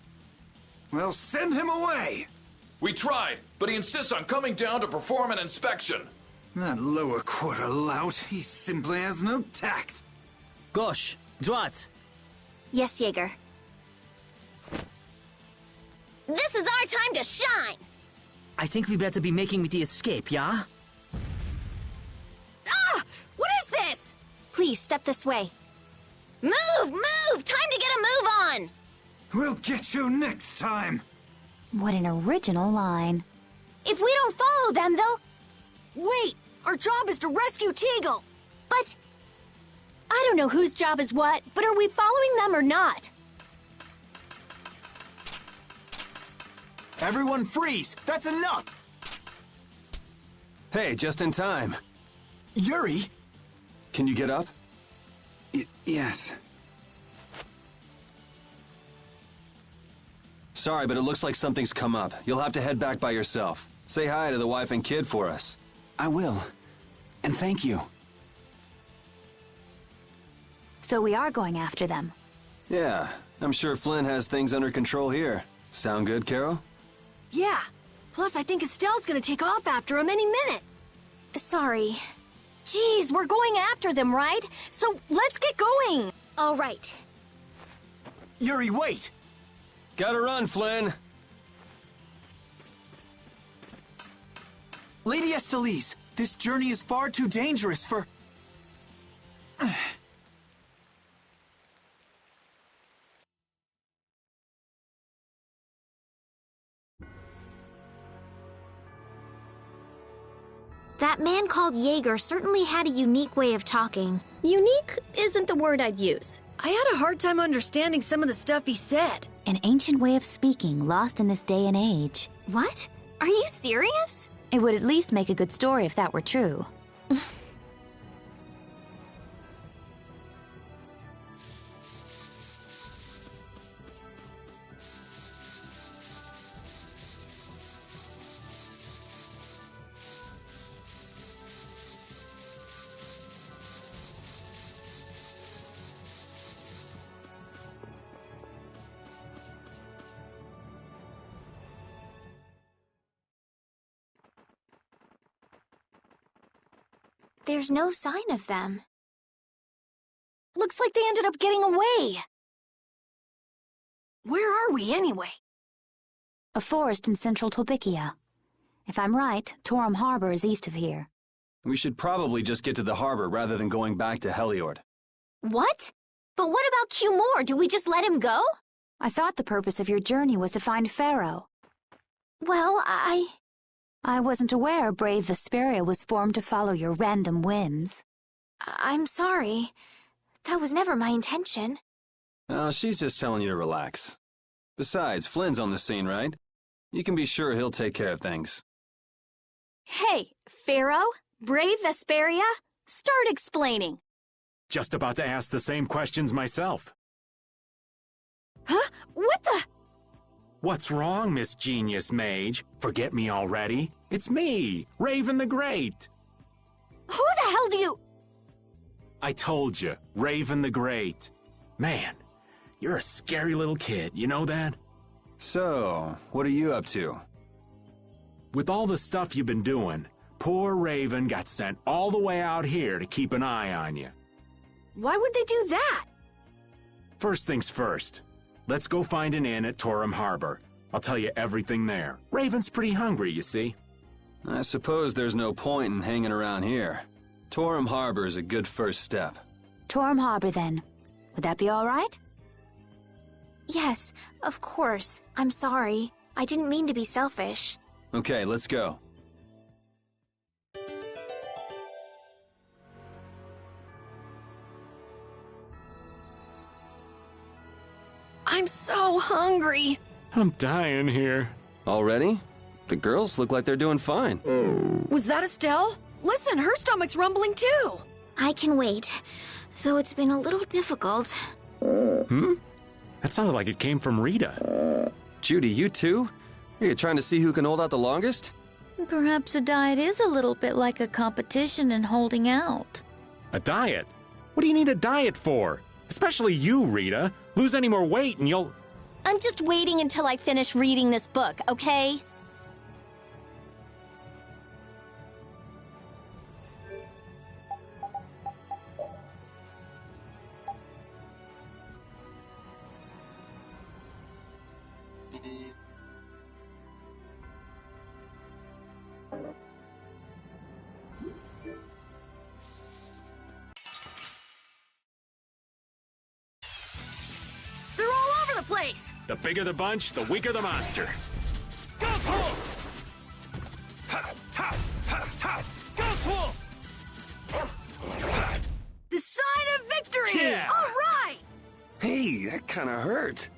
S19: Well, send him away!
S16: We tried, but he insists on coming down to perform an inspection.
S19: That lower quarter lout, he simply has no tact.
S18: Gosh, Drat!
S5: Yes, Jaeger. This is our time to shine!
S18: I think we better be making the escape, yeah?
S5: Ah! What is this? Please, step this way. Move! Move! Time to get a move on!
S19: We'll get you next time!
S9: What an original line.
S5: If we don't follow them, they'll...
S1: Wait! Our job is to rescue Teagle!
S5: But...
S6: I don't know whose job is what, but are we following them or not?
S3: Everyone freeze! That's enough!
S12: Hey, just in time.
S3: Yuri!
S12: Can you get up?
S3: Yes.
S12: Sorry, but it looks like something's come up. You'll have to head back by yourself. Say hi to the wife and kid for us.
S3: I will. And thank you.
S9: So we are going after them.
S12: Yeah, I'm sure Flynn has things under control here. Sound good, Carol?
S1: Yeah. Plus, I think Estelle's gonna take off after him any minute.
S5: Sorry.
S6: Geez, we're going after them, right? So let's get going!
S5: All right.
S3: Yuri, wait!
S12: Gotta run, Flynn!
S3: Lady Estellise, this journey is far too dangerous for...
S5: That man called Jaeger certainly had a unique way of talking.
S6: Unique isn't the word I'd use.
S1: I had a hard time understanding some of the stuff he said.
S9: An ancient way of speaking lost in this day and age.
S5: What? Are you serious?
S9: It would at least make a good story if that were true.
S5: There's no sign of them.
S6: Looks like they ended up getting away.
S1: Where are we, anyway?
S9: A forest in central Tolbikia. If I'm right, Torum Harbor is east of here.
S12: We should probably just get to the harbor rather than going back to Heliord.
S5: What? But what about Cumore? Do we just let him go?
S9: I thought the purpose of your journey was to find Pharaoh.
S5: Well,
S9: I wasn't aware brave Vesperia was formed to follow your random whims.
S5: I'm sorry. That was never my intention.
S12: Oh, she's just telling you to relax. Besides, Flynn's on the scene, right? You can be sure he'll take care of things.
S6: Hey, Pharaoh? Brave Vesperia? Start explaining.
S20: Just about to ask the same questions myself.
S6: Huh? What the?
S20: What's wrong, Miss Genius Mage? Forget me already? It's me, Raven the Great.
S6: Who the hell do you...
S20: I told you, Raven the Great. Man, you're a scary little kid, you know that?
S12: So, what are you up to?
S20: With all the stuff you've been doing, poor Raven got sent all the way out here to keep an eye on you.
S1: Why would they do that?
S20: First things first, let's go find an inn at Torum Harbor. I'll tell you everything there. Raven's pretty hungry, you see.
S12: I suppose there's no point in hanging around here. Torum Harbor is a good first step.
S9: Torum Harbor, then. Would that be all right?
S5: Yes, of course. I'm sorry. I didn't mean to be selfish.
S12: Okay, let's go.
S1: I'm so hungry.
S20: I'm dying here.
S12: Already? The girls look like they're doing fine.
S1: Was that Estelle? Listen, her stomach's rumbling too.
S5: I can wait, though it's been a little difficult.
S20: Hmm? That sounded like it came from Rita.
S12: Judy, you too? Are you trying to see who can hold out the longest?
S21: Perhaps a diet is a little bit like a competition in holding out.
S20: A diet? What do you need a diet for? Especially you, Rita. Lose any more weight and you'll...
S6: I'm just waiting until I finish reading this book, okay?
S1: They're all over the place.
S20: The bigger the bunch, the weaker the monster.
S14: Ghost Wolf! Ha! Ta! Ha! Ta! Ghost Wolf!
S1: The sign of victory!
S12: Yeah.
S1: All right!
S12: Hey, that kind of hurt.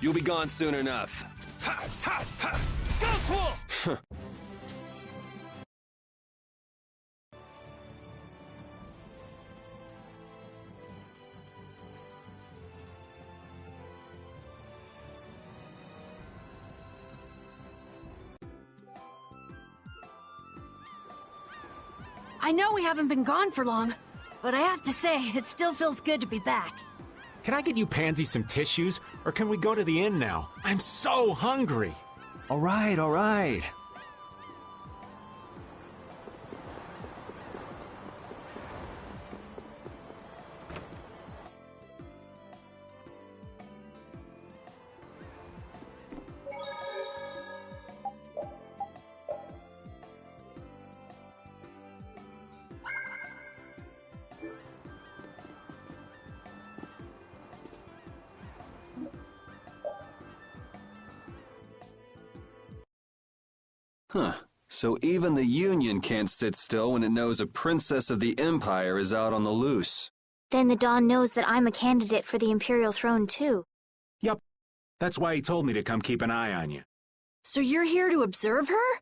S12: You'll be gone soon enough.
S14: Ha! Ta! Ha! Ghost Wolf!
S1: I know we haven't been gone for long, but I have to say, it still feels good to be back.
S20: Can I get you Pansy some tissues, or can we go to the inn now? I'm so hungry.
S12: All right, all right. Huh. So even the Union can't sit still when it knows a princess of the Empire is out on the loose.
S5: Then the Dawn knows that I'm a candidate for the Imperial throne, too.
S20: Yup. That's why he told me to come keep an eye on you.
S1: So you're here to observe her?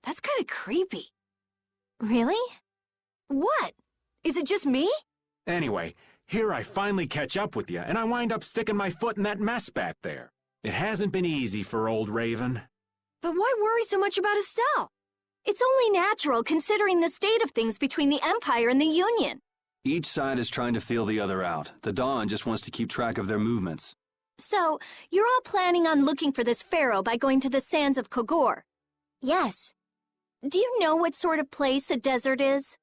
S1: That's kind of creepy.
S5: Really?
S1: What? Is it just me?
S20: Anyway, here I finally catch up with you, and I wind up sticking my foot in that mess back there. It hasn't been easy for old Raven.
S1: But why worry so much about Estelle?
S6: It's only natural considering the state of things between the Empire and the Union.
S12: Each side is trying to feel the other out. The Dawn just wants to keep track of their movements.
S6: So, you're all planning on looking for this pharaoh by going to the sands of Kogor?
S5: Yes.
S6: Do you know what sort of place a desert is?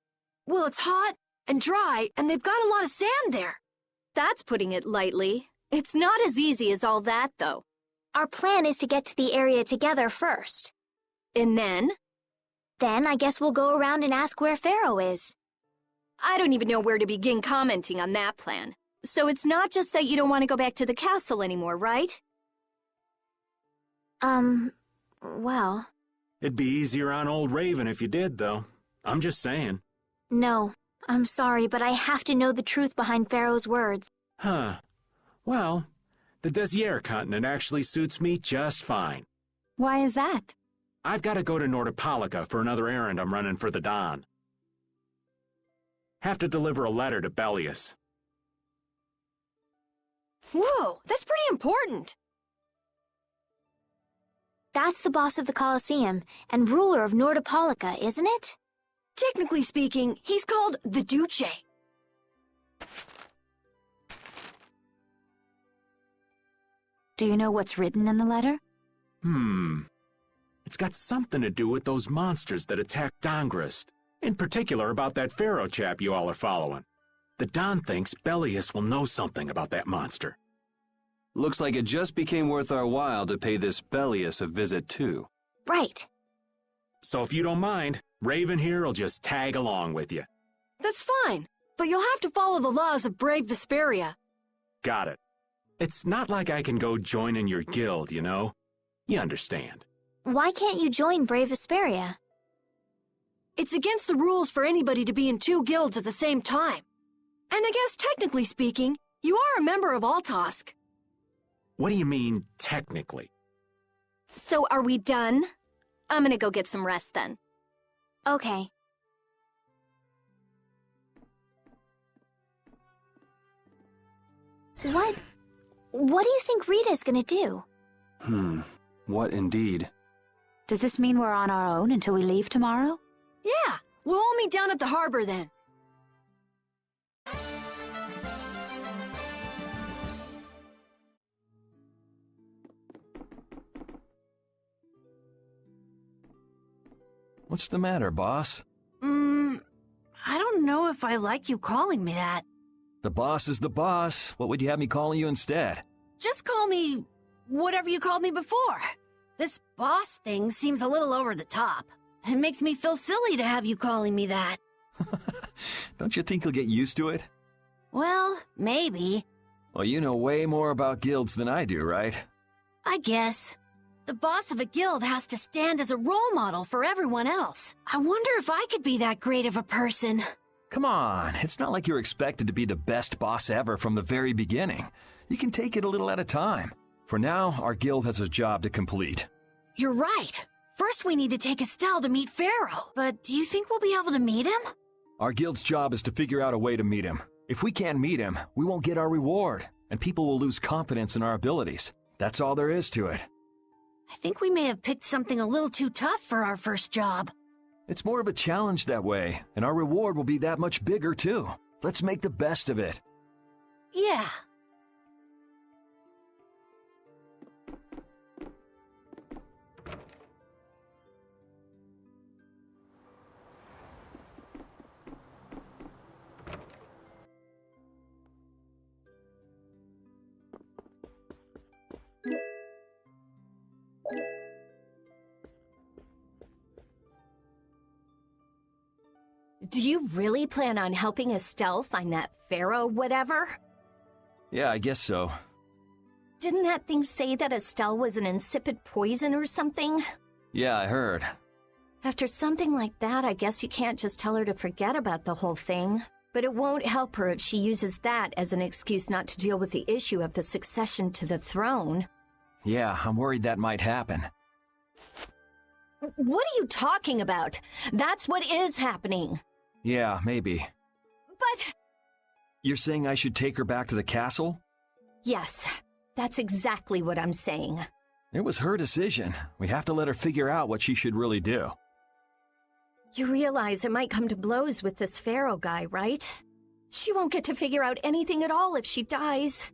S1: Well, it's hot and dry, and they've got a lot of sand there.
S6: That's putting it lightly. It's not as easy as all that, though.
S5: Our plan is to get to the area together first.
S6: And then?
S5: Then I guess we'll go around and ask where Pharaoh is.
S6: I don't even know where to begin commenting on that plan. So it's not just that you don't want to go back to the castle anymore, right?
S5: Well...
S20: It'd be easier on old Raven if you did, though. I'm just saying.
S5: No, I'm sorry, but I have to know the truth behind Pharaoh's words.
S20: Huh. Well, the Desier continent actually suits me just fine.
S9: Why is that?
S20: I've got to go to Nordopolica for another errand I'm running for the Dawn. Have to deliver a letter to Bellius.
S1: Whoa, that's pretty important.
S5: That's the boss of the Colosseum and ruler of Nordopolica, isn't it?
S1: Technically speaking, he's called the Duce.
S9: Do you know what's written in the letter?
S20: It's got something to do with those monsters that attacked Dongrist. In particular about that pharaoh chap you all are following. The Don thinks Bellius will know something about that monster.
S12: Looks like it just became worth our while to pay this Bellius a visit too.
S5: Right.
S20: So if you don't mind, Raven here will just tag along with you.
S1: That's fine, but you'll have to follow the laws of brave Vesperia.
S20: Got it. It's not like I can go join in your guild, you know? You understand.
S5: Why can't you join Brave Vesperia?
S1: It's against the rules for anybody to be in 2 guilds at the same time. And I guess technically speaking, you are a member of Altosk.
S20: What do you mean, technically?
S6: So are we done? I'm gonna go get some rest then.
S5: Okay. What do you think Rita's gonna do?
S12: What indeed?
S9: Does this mean we're on our own until we leave tomorrow?
S1: Yeah, we'll all meet down at the harbor then.
S11: What's the matter, boss?
S1: I don't know if I like you calling me that.
S11: The boss is the boss. What would you have me calling you instead?
S1: Just call me whatever you called me before. This boss thing seems a little over the top. It makes me feel silly to have you calling me that.
S11: Don't you think you'll get used to it?
S1: Well, maybe.
S11: Well, you know way more about guilds than I do, right?
S1: I guess. The boss of a guild has to stand as a role model for everyone else. I wonder if I could be that great of a person.
S11: Come on, it's not like you're expected to be the best boss ever from the very beginning. You can take it a little at a time. For now, our guild has a job to complete.
S1: You're right. First we need to take Estelle to meet Pharaoh. But do you think we'll be able to meet him?
S11: Our guild's job is to figure out a way to meet him. If we can't meet him, we won't get our reward, and people will lose confidence in our abilities. That's all there is to it.
S1: I think we may have picked something a little too tough for our first job.
S11: It's more of a challenge that way, and our reward will be that much bigger, too. Let's make the best of it.
S1: Yeah.
S6: Do you really plan on helping Estelle find that pharaoh whatever?
S11: Yeah, I guess so.
S6: Didn't that thing say that Estelle was an insipid poison or something?
S11: Yeah, I heard.
S6: After something like that, I guess you can't just tell her to forget about the whole thing. But it won't help her if she uses that as an excuse not to deal with the issue of the succession to the throne.
S11: Yeah, I'm worried that might happen.
S6: What are you talking about? That's what is happening.
S11: Yeah, maybe.
S6: But...
S11: You're saying I should take her back to the castle?
S6: Yes, that's exactly what I'm saying.
S11: It was her decision. We have to let her figure out what she should really do.
S6: You realize it might come to blows with this pharaoh guy, right? She won't get to figure out anything at all if she dies.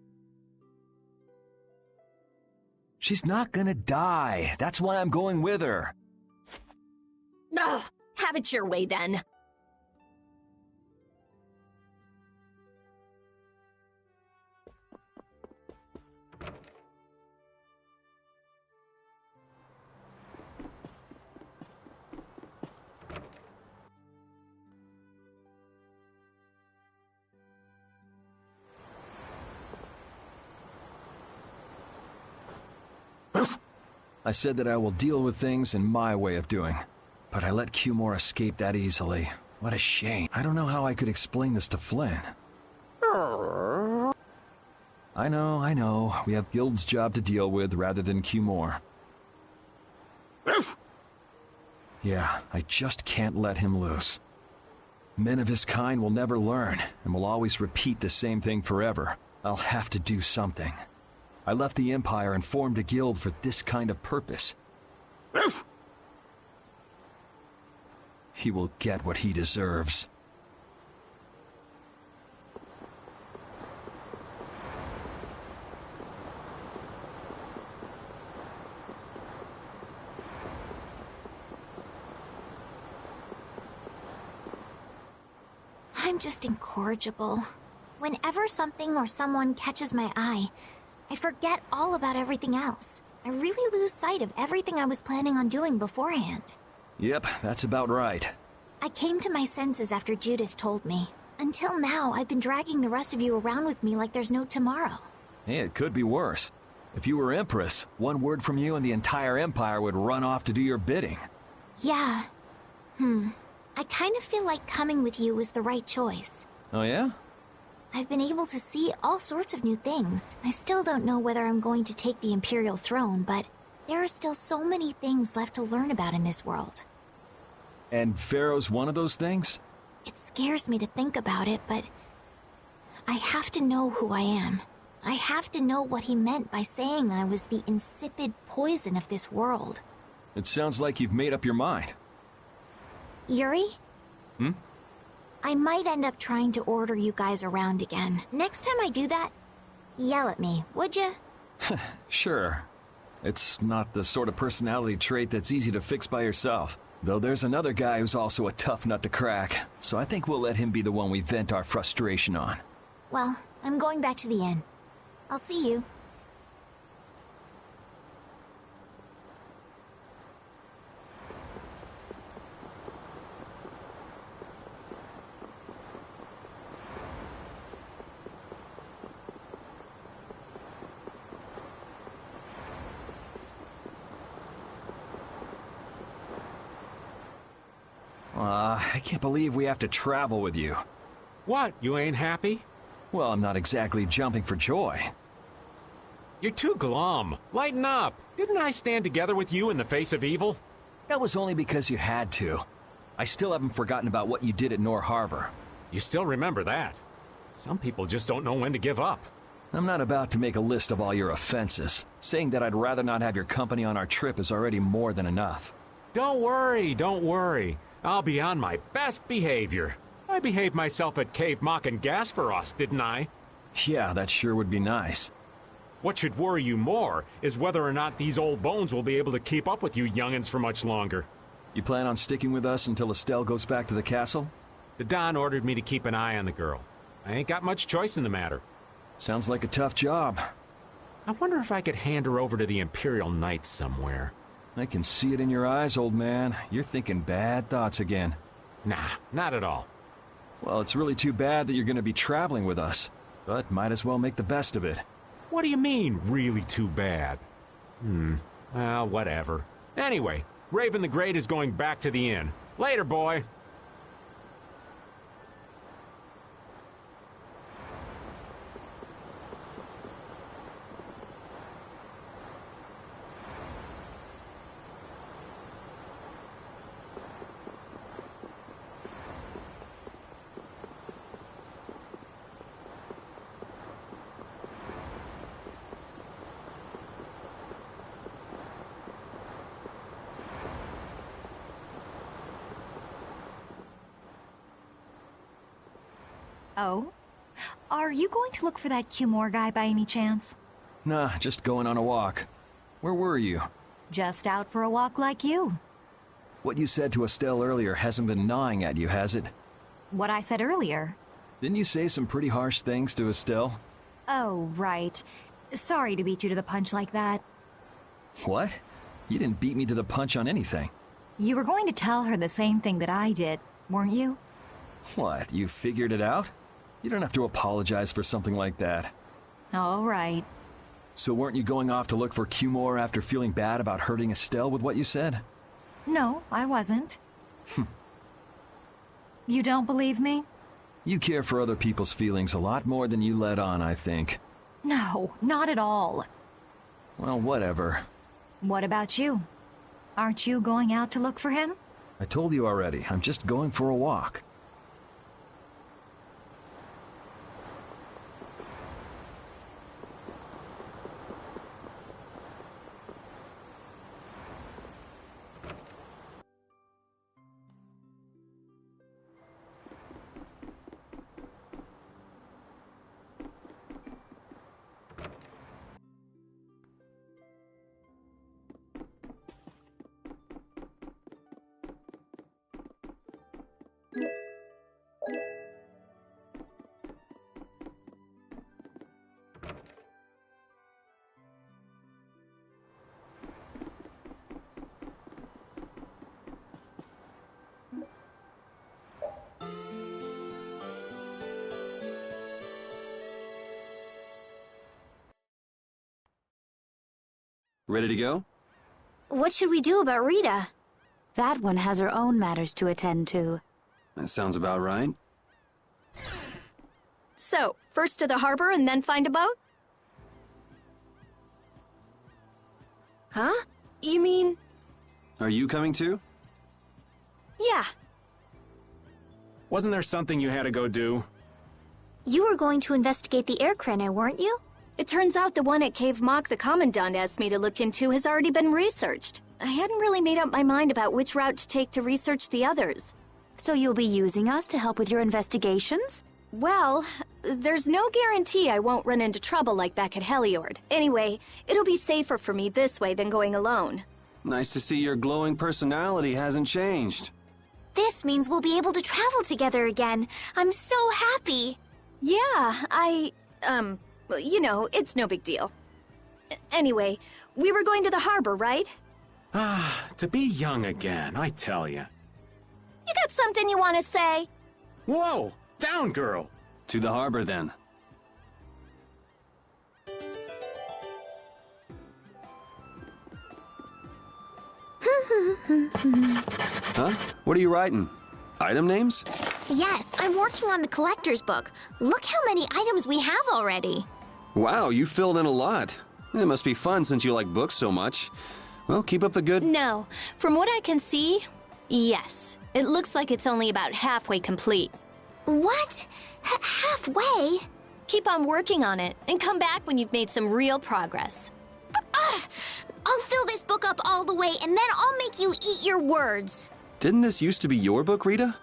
S11: She's not gonna die. That's why I'm going with her.
S6: Ugh, have it your way then.
S11: I said that I will deal with things in my way of doing. But I let Cumore escape that easily. What a shame. I don't know how I could explain this to Flynn. I know. We have Guild's job to deal with rather than Cumore. Yeah, I just can't let him loose. Men of his kind will never learn, and will always repeat the same thing forever. I'll have to do something. I left the Empire and formed a guild for this kind of purpose. He will get what he deserves.
S5: I'm just incorrigible. Whenever something or someone catches my eye, I forget all about everything else. I really lose sight of everything I was planning on doing beforehand.
S11: Yep, that's about right.
S5: I came to my senses after Judith told me. Until now, I've been dragging the rest of you around with me like there's no tomorrow.
S11: Hey, it could be worse. If you were Empress, one word from you and the entire Empire would run off to do your bidding.
S5: Yeah. I kind of feel like coming with you was the right choice.
S11: Oh yeah?
S5: I've been able to see all sorts of new things. I still don't know whether I'm going to take the Imperial throne, but there are still so many things left to learn about in this world.
S11: And Pharaoh's one of those things?
S5: It scares me to think about it, but I have to know who I am. I have to know what he meant by saying I was the insipid poison of this world.
S11: It sounds like you've made up your mind.
S5: Yuri? I might end up trying to order you guys around again. Next time I do that, yell at me, would you?
S11: Sure. It's not the sort of personality trait that's easy to fix by yourself. Though there's another guy who's also a tough nut to crack, so I think we'll let him be the one we vent our frustration on.
S5: Well, I'm going back to the inn. I'll see you.
S11: I can't believe we have to travel with you.
S20: What, you ain't happy?
S11: Well, I'm not exactly jumping for joy.
S20: You're too glum. Lighten up. Didn't I stand together with you in the face of evil?
S11: That was only because you had to. I still haven't forgotten about what you did at Nor Harbor.
S20: You still remember that. Some people just don't know when to give up.
S11: I'm not about to make a list of all your offenses. Saying that I'd rather not have your company on our trip is already more than enough.
S20: Don't worry, don't worry. I'll be on my best behavior. I behaved myself at Cave Mock and Gasperos, didn't I?
S11: Yeah, that sure would be nice.
S20: What should worry you more is whether or not these old bones will be able to keep up with you youngins for much longer.
S11: You plan on sticking with us until Estelle goes back to the castle?
S20: The Don ordered me to keep an eye on the girl. I ain't got much choice in the matter.
S11: Sounds like a tough job.
S20: I wonder if I could hand her over to the Imperial Knights somewhere.
S11: I can see it in your eyes, old man. You're thinking bad thoughts again.
S20: Nah, not at all.
S11: Well, it's really too bad that you're going to be traveling with us, but might as well make the best of it.
S20: What do you mean, really too bad? Well, whatever. Anyway, Raven the Great is going back to the inn. Later, boy.
S10: Oh? Are you going to look for that Cumore guy by any chance?
S11: Nah, just going on a walk. Where were you?
S10: Just out for a walk like you.
S11: What you said to Estelle earlier hasn't been gnawing at you, has it?
S10: What I said earlier.
S11: Didn't you say some pretty harsh things to Estelle?
S10: Oh, right. Sorry to beat you to the punch like that.
S11: What? You didn't beat me to the punch on anything.
S10: You were going to tell her the same thing that I did, weren't you?
S11: What, you figured it out? You don't have to apologize for something like that.
S10: All right.
S11: So weren't you going off to look for Cumore after feeling bad about hurting Estelle with what you said?
S10: No, I wasn't. You don't believe me?
S11: You care for other people's feelings a lot more than you let on, I think.
S10: No, not at all.
S11: Well, whatever.
S10: What about you? Aren't you going out to look for him?
S11: I told you already, I'm just going for a walk.
S12: Ready to go?
S5: What should we do about Rita?
S9: That one has her own matters to attend to.
S12: That sounds about right.
S6: So, first to the harbor and then find a boat?
S1: Huh? You mean...
S12: Are you coming too?
S6: Yeah.
S20: Wasn't there something you had to go do?
S5: You were going to investigate the air crenna, weren't you?
S6: It turns out the one at Cave Mock the Commandant asked me to look into has already been researched. I hadn't really made up my mind about which route to take to research the others.
S9: So you'll be using us to help with your investigations?
S6: Well, there's no guarantee I won't run into trouble like back at Heliord. Anyway, it'll be safer for me this way than going alone.
S12: Nice to see your glowing personality hasn't changed.
S5: This means we'll be able to travel together again. I'm so happy.
S6: Yeah, well, you know, it's no big deal. Anyway, we were going to the harbor, right?
S20: To be young again, I tell ya.
S6: You got something you want to say?
S20: Whoa! Down, girl!
S12: To the harbor, then. Huh? What are you writing? Item names?
S5: Yes, I'm working on the collector's book. Look how many items we have already.
S12: Wow, you filled in a lot. It must be fun since you like books so much. Well, keep up the good...
S6: No. From what I can see, yes. It looks like it's only about halfway complete.
S5: What? Halfway?
S6: Keep on working on it, and come back when you've made some real progress.
S5: I'll fill this book up all the way, and then I'll make you eat your words.
S12: Didn't this used to be your book, Rita?